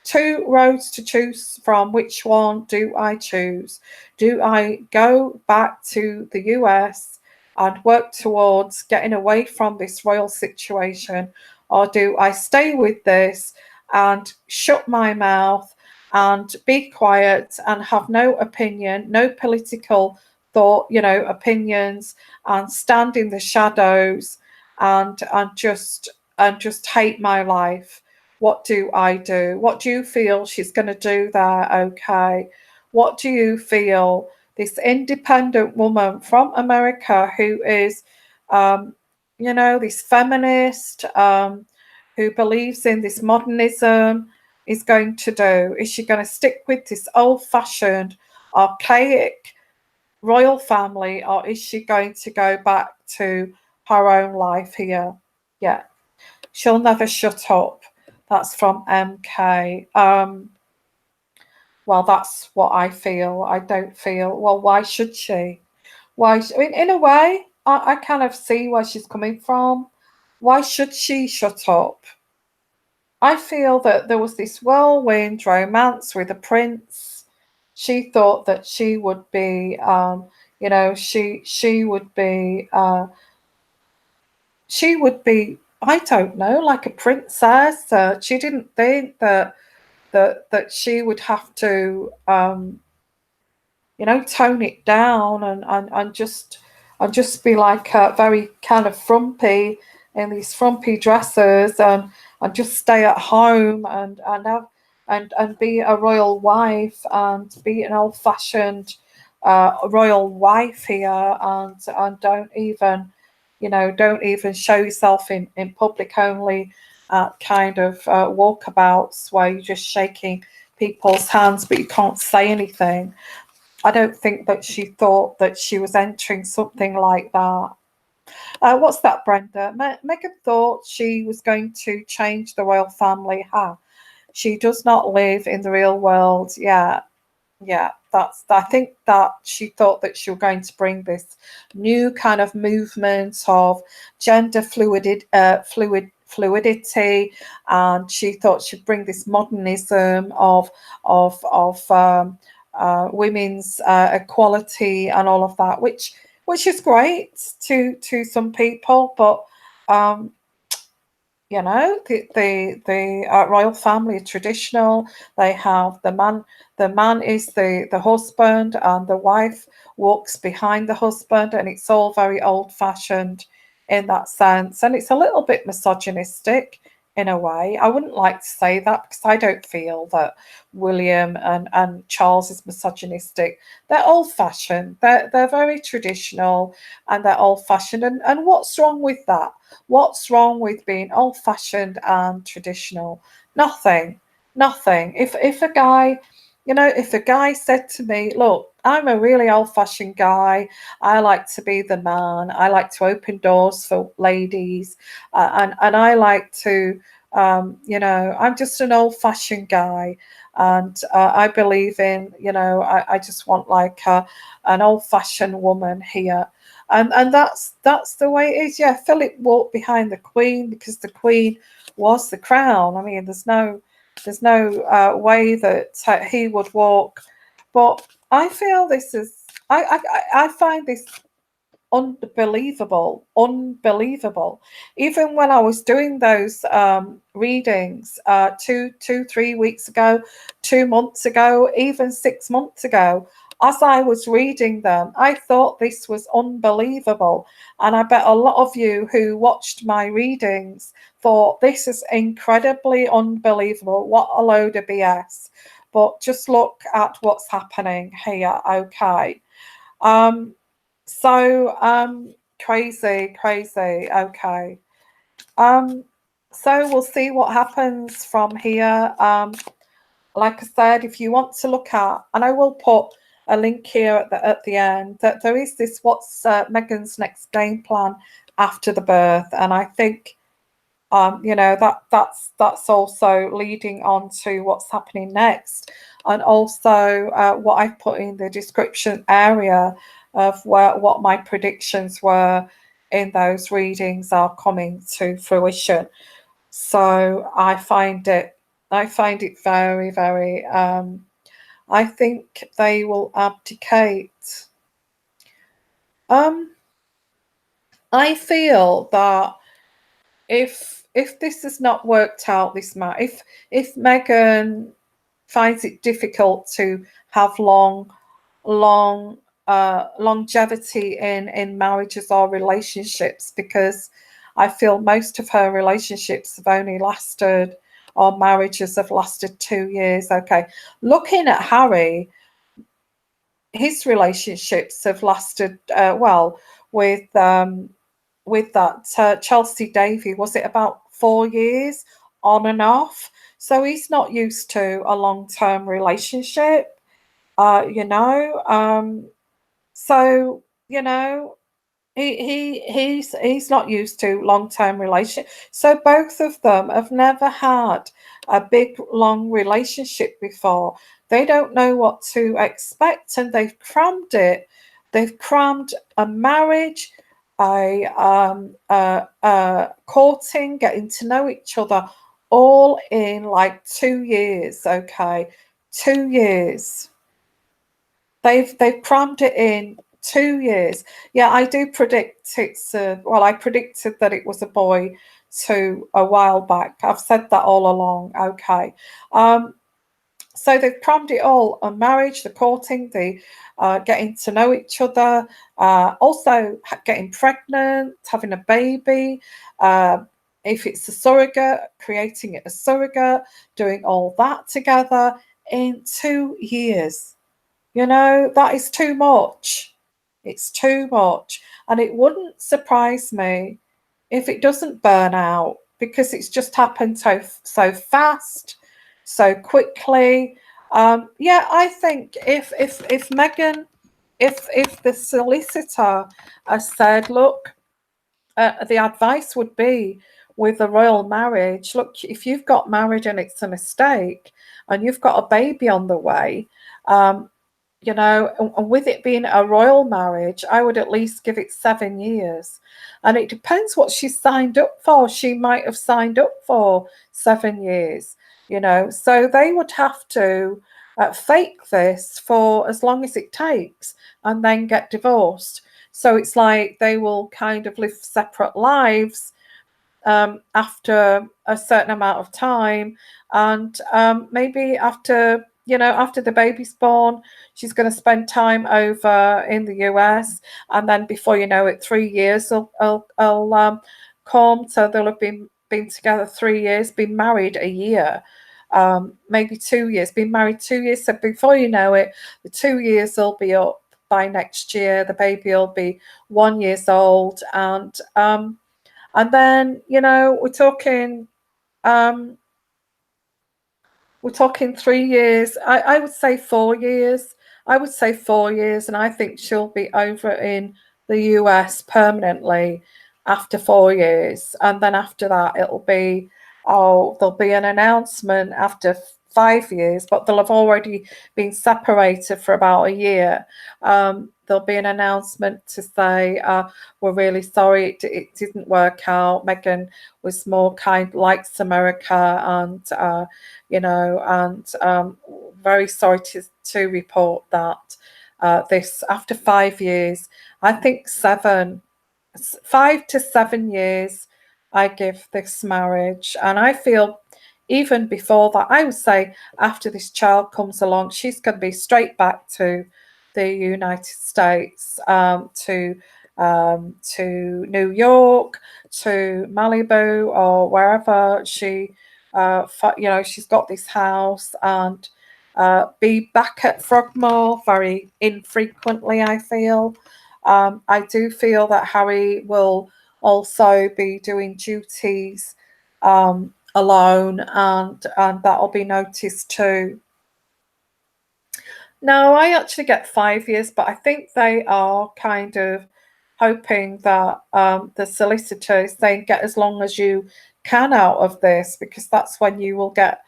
Speaker 1: Two roads to choose from. Which one do I choose? Do I go back to the US and work towards getting away from this royal situation, or do I stay with this and shut my mouth and be quiet and have no opinion, no political thought, opinions, and stand in the shadows and just hate my life? What do I do? What do you feel she's going to do there? Okay, what do you feel this independent woman from America, who is this feminist, who believes in this modernism, is going to do? Is she going to stick with this old-fashioned, archaic royal family, or is she going to go back to her own life here? Yeah, she'll never shut up. That's from MK. Well, that's what I feel. I don't feel, well, why should she? Why? In a way, I kind of see where she's coming from. Why should she shut up? I feel that there was this whirlwind romance with a prince. She thought that she would be, she would be, I don't know, like a princess. She didn't think that she would have to tone it down and just be like very kind of frumpy in these frumpy dresses and just stay at home and have and be a royal wife and be an old-fashioned royal wife here and don't even show yourself in public, only at kind of walkabouts where you're just shaking people's hands but you can't say anything. I don't think that she thought that she was entering something like that. What's that, Brenda? Meghan thought she was going to change the royal family. She does not live in the real world. Yeah, I think that she thought that she was going to bring this new kind of movement of gender fluidity, and she thought she'd bring this modernism of women's equality and all of that, which is great to some people, but um, the royal family are traditional. They have the man. The man is the husband, and the wife walks behind the husband, and it's all very old fashioned in that sense, and it's a little bit misogynistic in a way. I wouldn't like to say that because I don't feel that William and Charles is misogynistic. They're old fashioned. They're very traditional, and they're old fashioned. And what's wrong with that? What's wrong with being old fashioned and traditional? Nothing. Nothing. If a guy, if a guy said to me, look, I'm a really old fashioned guy. I like to be the man. I like to open doors for ladies. And I like to, I'm just an old fashioned guy. And I believe in, I just want like an old fashioned woman here. And that's the way it is. Yeah, Philip walked behind the Queen because the Queen was the crown. I mean, there's no way that he would walk. But I feel this is I find this unbelievable. Even when I was doing those readings 3 weeks ago, 2 months ago, even 6 months ago, as I was reading them, I thought this was unbelievable. And I bet a lot of you who watched my readings thought this is incredibly unbelievable. What a load of BS. But just look at what's happening here, okay? Um, crazy. Okay. So we'll see what happens from here. Like I said, if you want to look at, and I will put a link here at the end, that there is this what's Meghan's next game plan after the birth, and I think that's also leading on to what's happening next, and also what I've put in the description area of what my predictions were in those readings are coming to fruition. So I find it very, very. I think they will abdicate. I feel that if this has not worked out, if Meghan finds it difficult to have longevity in marriages or relationships, because I feel most of her relationships have only lasted, or marriages have lasted 2 years. Okay, looking at Harry, his relationships have lasted well with that Chelsea Davy, was it about 4 years on and off? So he's not used to a long-term relationship, so he's not used to long-term relationship. So both of them have never had a big long relationship before. They don't know what to expect, and they've crammed it. They've crammed a marriage, courting, getting to know each other, all in like 2 years. Okay, 2 years. They've crammed it in 2 years. Yeah, I do predict it's I predicted that it was a boy a while back. I've said that all along. Okay. So they've planned it all: a marriage, the courting, the getting to know each other, also getting pregnant, having a baby. If it's a surrogate, creating it a surrogate, doing all that together in 2 years. That is too much. It's too much. And it wouldn't surprise me if it doesn't burn out, because it's just happened so fast, so quickly. Yeah, I think if Meghan, if the solicitor has said, look, the advice would be with the royal marriage, look, if you've got married and it's a mistake and you've got a baby on the way, and with it being a royal marriage, I would at least give it 7 years. And it depends what she signed up for. She might have signed up for 7 years, so they would have to fake this for as long as it takes and then get divorced. So it's like they will kind of live separate lives after a certain amount of time, and maybe after the baby's born, she's going to spend time over in the US, and then before you know it, 3 years will come. So they'll have been together 3 years, been married a year, maybe 2 years, been married 2 years. So before you know it, the 2 years will be up by next year. The baby will be 1 year old, and then we're talking 3 years. I would say 4 years. I would say 4 years, and I think she'll be over in the US permanently after 4 years. And then after that, there'll be an announcement after 5 years, but they'll have already been separated for about a year. There'll be an announcement to say, we're really sorry it didn't work out. Meghan was more likes America, and very sorry to report that this, after 5 years, I think 5 to 7 years, I give this marriage. And I feel even before that, I would say after this child comes along, she's going to be straight back to the United States, to New York, to Malibu, or wherever she's got this house, and be back at Frogmore very infrequently, I feel. I do feel that Harry will also be doing duties alone, and that'll be noticed too. No, I actually get 5 years, but I think they are kind of hoping that the solicitor is saying get as long as you can out of this, because that's when you will get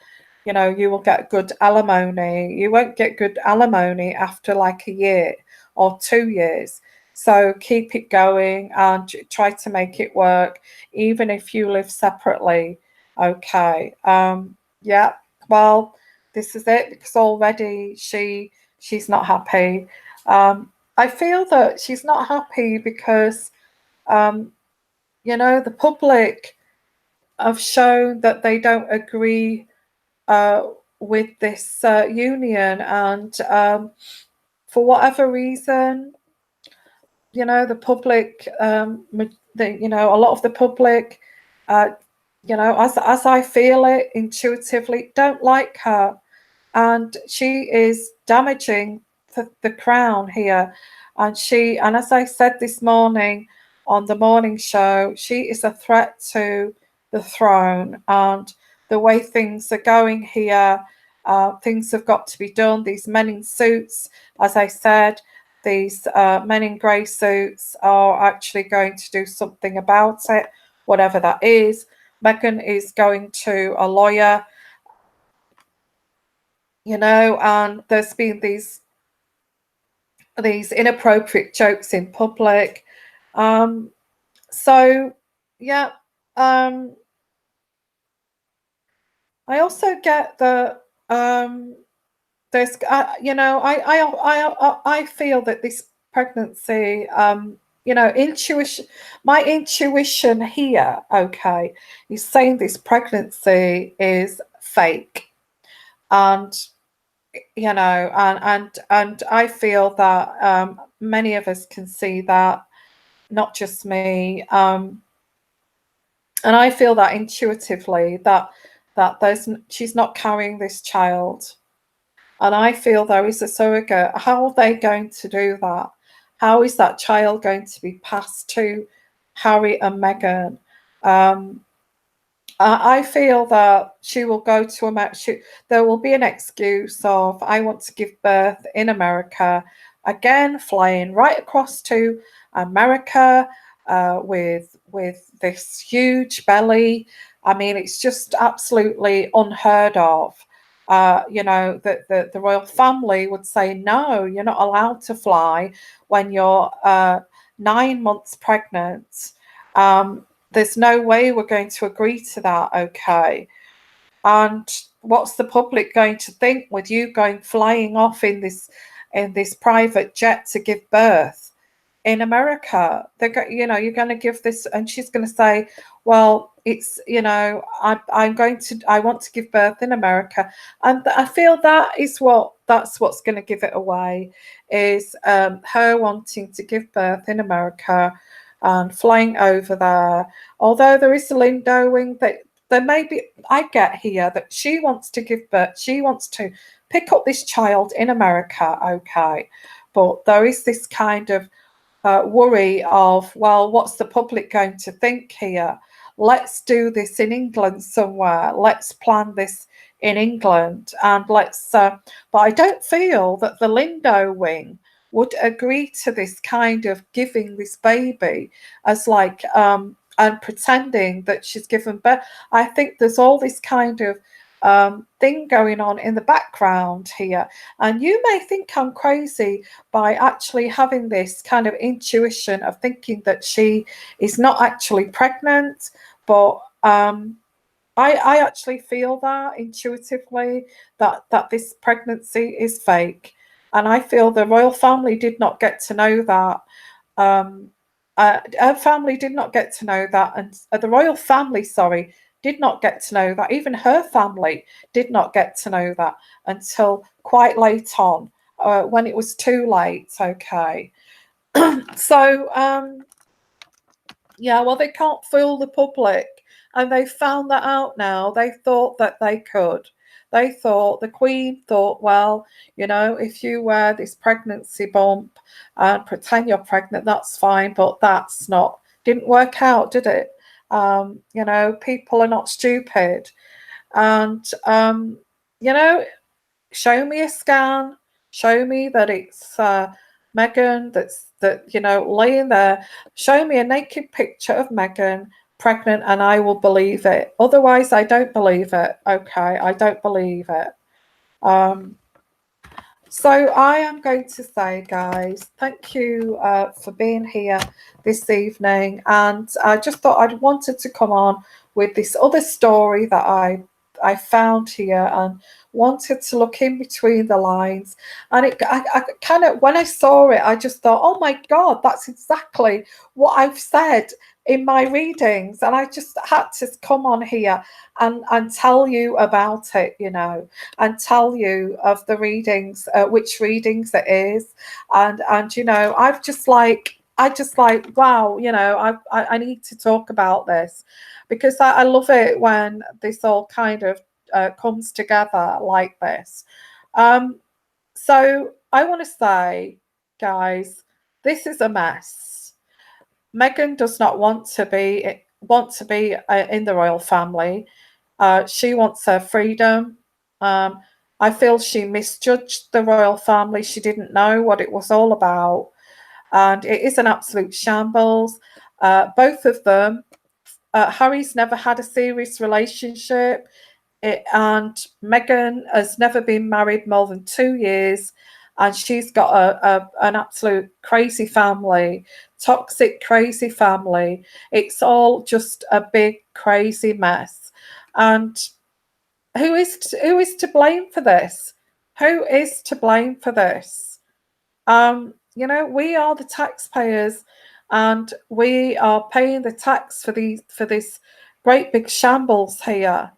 Speaker 1: good alimony. You won't get good alimony after like a year or 2 years. So keep it going and try to make it work, even if you live separately. Okay. Yeah. Well, this is it, because already she's not happy. I feel that she's not happy because the public have shown that they don't agree with this union, and for whatever reason, the public, a lot of the public, as I feel it intuitively, don't like her, and she is damaging the crown here. And as I said this morning on the morning show, she is a threat to the throne. And the way things are going here, things have got to be done. These men in suits, as I said, these men in grey suits are actually going to do something about it, whatever that is. Meghan is going to a lawyer, and there's been these inappropriate jokes in public. So yeah, I also get that there's I feel that this pregnancy, intuition, my intuition here, okay, is saying this pregnancy is fake. And you know, and I feel that many of us can see that, not just me. And I feel that intuitively that she's not carrying this child. And I feel there is a surrogate. How are they going to do that? How is that child going to be passed to Harry and Meghan? I feel that she will go to America. There will be an excuse of, I want to give birth in America. Again, flying right across to America with this huge belly. I mean, it's just absolutely unheard of. You know, that the royal family would say, no, you're not allowed to fly when you're 9 months pregnant. There's no way we're going to agree to that, okay? And what's the public going to think with you going flying off in this private jet to give birth in America? You know, you're going to give this, and she's going to say, well, it's, you know, I want to give birth in America. And I feel that's what's going to give it away, is her wanting to give birth in America and flying over there. Although there is a Lindowing that there may be, I get here that she wants to give birth, she wants to pick up this child in America, okay, but there is this kind of worry of, well, what's the public going to think here? Let's do this in England somewhere. Let's plan this in England, and but I don't feel that the Lindo wing would agree to this kind of giving this baby as like and pretending that she's given birth. I think there's all this kind of thing going on in the background here. And you may think I'm crazy by actually having this kind of intuition of thinking that she is not actually pregnant, but I actually feel that intuitively that this pregnancy is fake. And I feel the royal family did not get to know that. Her family did not get to know that, and the royal family, sorry, did not get to know that. Even her family did not get to know that until quite late on, when it was too late. Okay, so yeah, well, they can't fool the public, and they found that out now. They thought that they could. They thought, the Queen thought, well, you know, if you wear this pregnancy bump and pretend you're pregnant, that's fine, but didn't work out, did it? You know, people are not stupid. And, you know, show me a scan, show me that it's Meghan you know, laying there. Show me a naked picture of Meghan pregnant, and I will believe it. Otherwise, I don't believe it. Okay, I don't believe it. So I am going to say, guys, thank you for being here this evening. And I just thought I'd wanted to come on with this other story that I found here, and wanted to look in between the lines. And I kind of, when I saw it, I just thought, oh my God, that's exactly what I've said in my readings. And I just had to come on here and tell you about it, you know, and tell you of the readings, which readings it is. And you know, I just like, wow, you know, I need to talk about this, because I love it when this all kind of comes together like this. So I want to say, guys, this is a mess. Meghan does not want to be in the royal family. She wants her freedom. I feel she misjudged the royal family. She didn't know what it was all about, and it is an absolute shambles. Both of them. Harry's never had a serious relationship, and Meghan has never been married more than 2 years, and she's got an absolute crazy family, toxic, crazy family. It's all just a big, crazy mess. And who is to blame for this? Who is to blame for this? You know, we are the taxpayers, and we are paying the tax for this great big shambles here.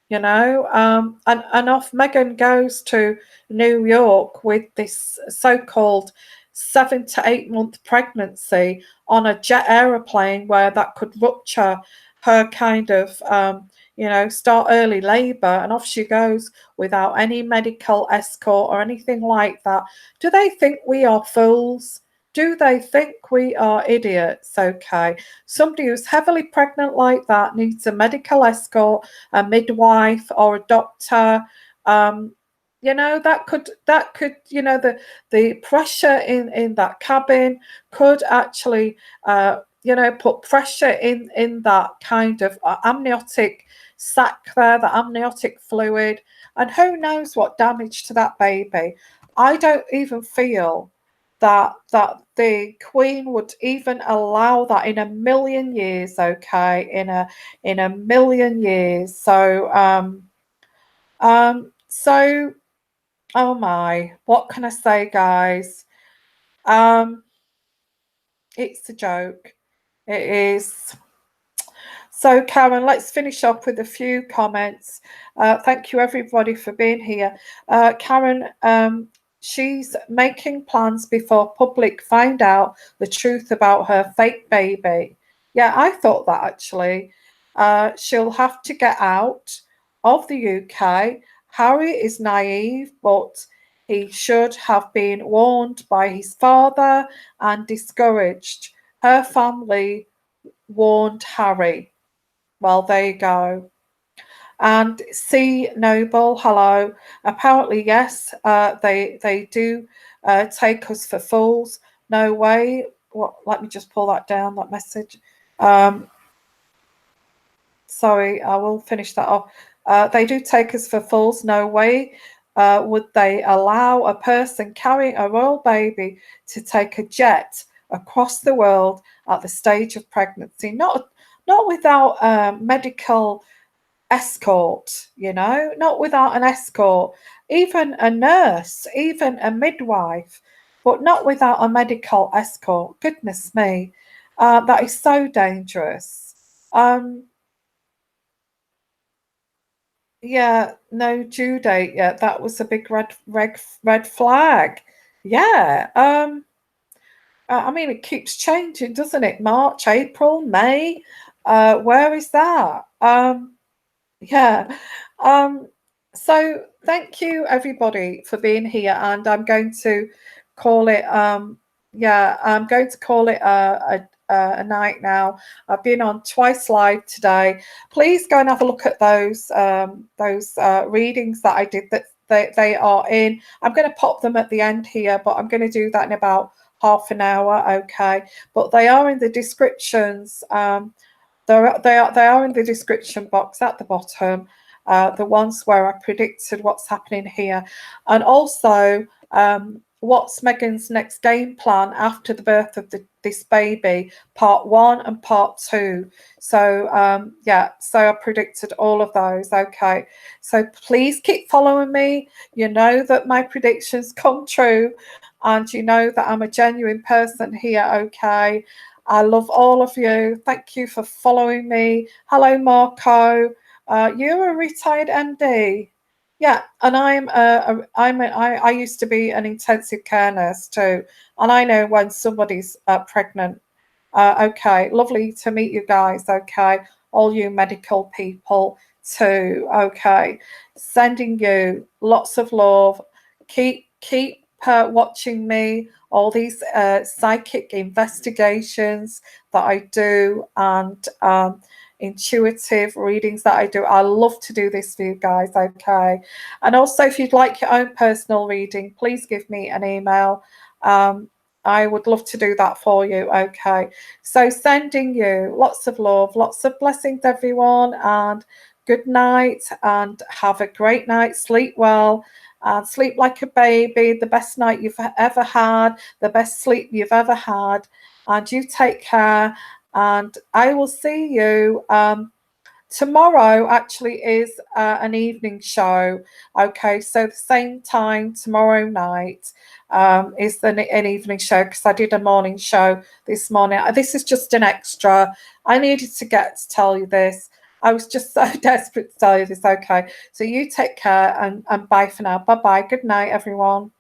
Speaker 1: you know. And off Meghan goes to New York with this so-called 7 to 8 month pregnancy on a jet aeroplane where that could rupture her kind of, start early labor, and off she goes without any medical escort or anything like that. Do they think we are fools? Do they think we are idiots? Okay. Somebody who's heavily pregnant like that needs a medical escort, a midwife, or a doctor. That could the pressure in that cabin could actually put pressure in that kind of amniotic sac there, the amniotic fluid, and who knows what damage to that baby. I don't even feel that the Queen would even allow that in a million years. Okay, in a million years. So oh my, what can I say, guys? Um, it's a joke. It is. So, Karen, let's finish up with a few comments. Thank you, everybody, for being here. Karen, she's making plans before public find out the truth about her fake baby. Yeah, I thought that actually. She'll have to get out of the UK. Harry is naive, but he should have been warned by his father and discouraged. Her family warned Harry. Well, there you go. And C Noble, hello. Apparently, yes, they do take us for fools. No way. What? Let me just pull that down. That message. Um, Sorry, I will finish that off. They do take us for fools. No way would they allow a person carrying a royal baby to take a jet across the world at the stage of pregnancy. Not without medical escort, not without an escort, even a nurse, even a midwife, but not without a medical escort. Goodness me, that is so dangerous. Yeah, no due date yet. That was a big red flag. Yeah. I mean, it keeps changing, doesn't it? March, April, May. Where is that? Yeah. Um, so thank you everybody for being here, and I'm going to call it I'm going to call it a night now. I've been on twice live today. Please go and have a look at those readings that I did. That they are in. I'm going to pop them at the end here, but I'm going to do that in about half an hour. Okay, but they are in the descriptions. They are in the description box at the bottom. The ones where I predicted what's happening here, and also what's Meghan's next game plan after the birth of this baby, part 1 and part 2. So so I predicted all of those. Okay, so please keep following me. You know that my predictions come true, and you know that I'm a genuine person here. Okay. I love all of you. Thank you for following me. Hello, Marco. You're a retired MD. Yeah, and I used to be an intensive care nurse too, and I know when somebody's pregnant. Okay, lovely to meet you guys. Okay, all you medical people too. Okay, sending you lots of love. Keep watching me. All these psychic investigations that I do, and intuitive readings that I do. I love to do this for you guys. Okay, and also if you'd like your own personal reading, please give me an email. I would love to do that for you. Okay, so sending you lots of love, lots of blessings, everyone, and good night, and have a great night. Sleep well and sleep like a baby. The best night you've ever had, the best sleep you've ever had. And you take care, and I will see you. Tomorrow actually is an evening show. Okay, so the same time tomorrow night is an evening show, because I did a morning show this morning. This is just an extra. I needed to tell you this. I was just so desperate to tell you this. Okay, so you take care, and bye for now. Bye bye. Good night, everyone.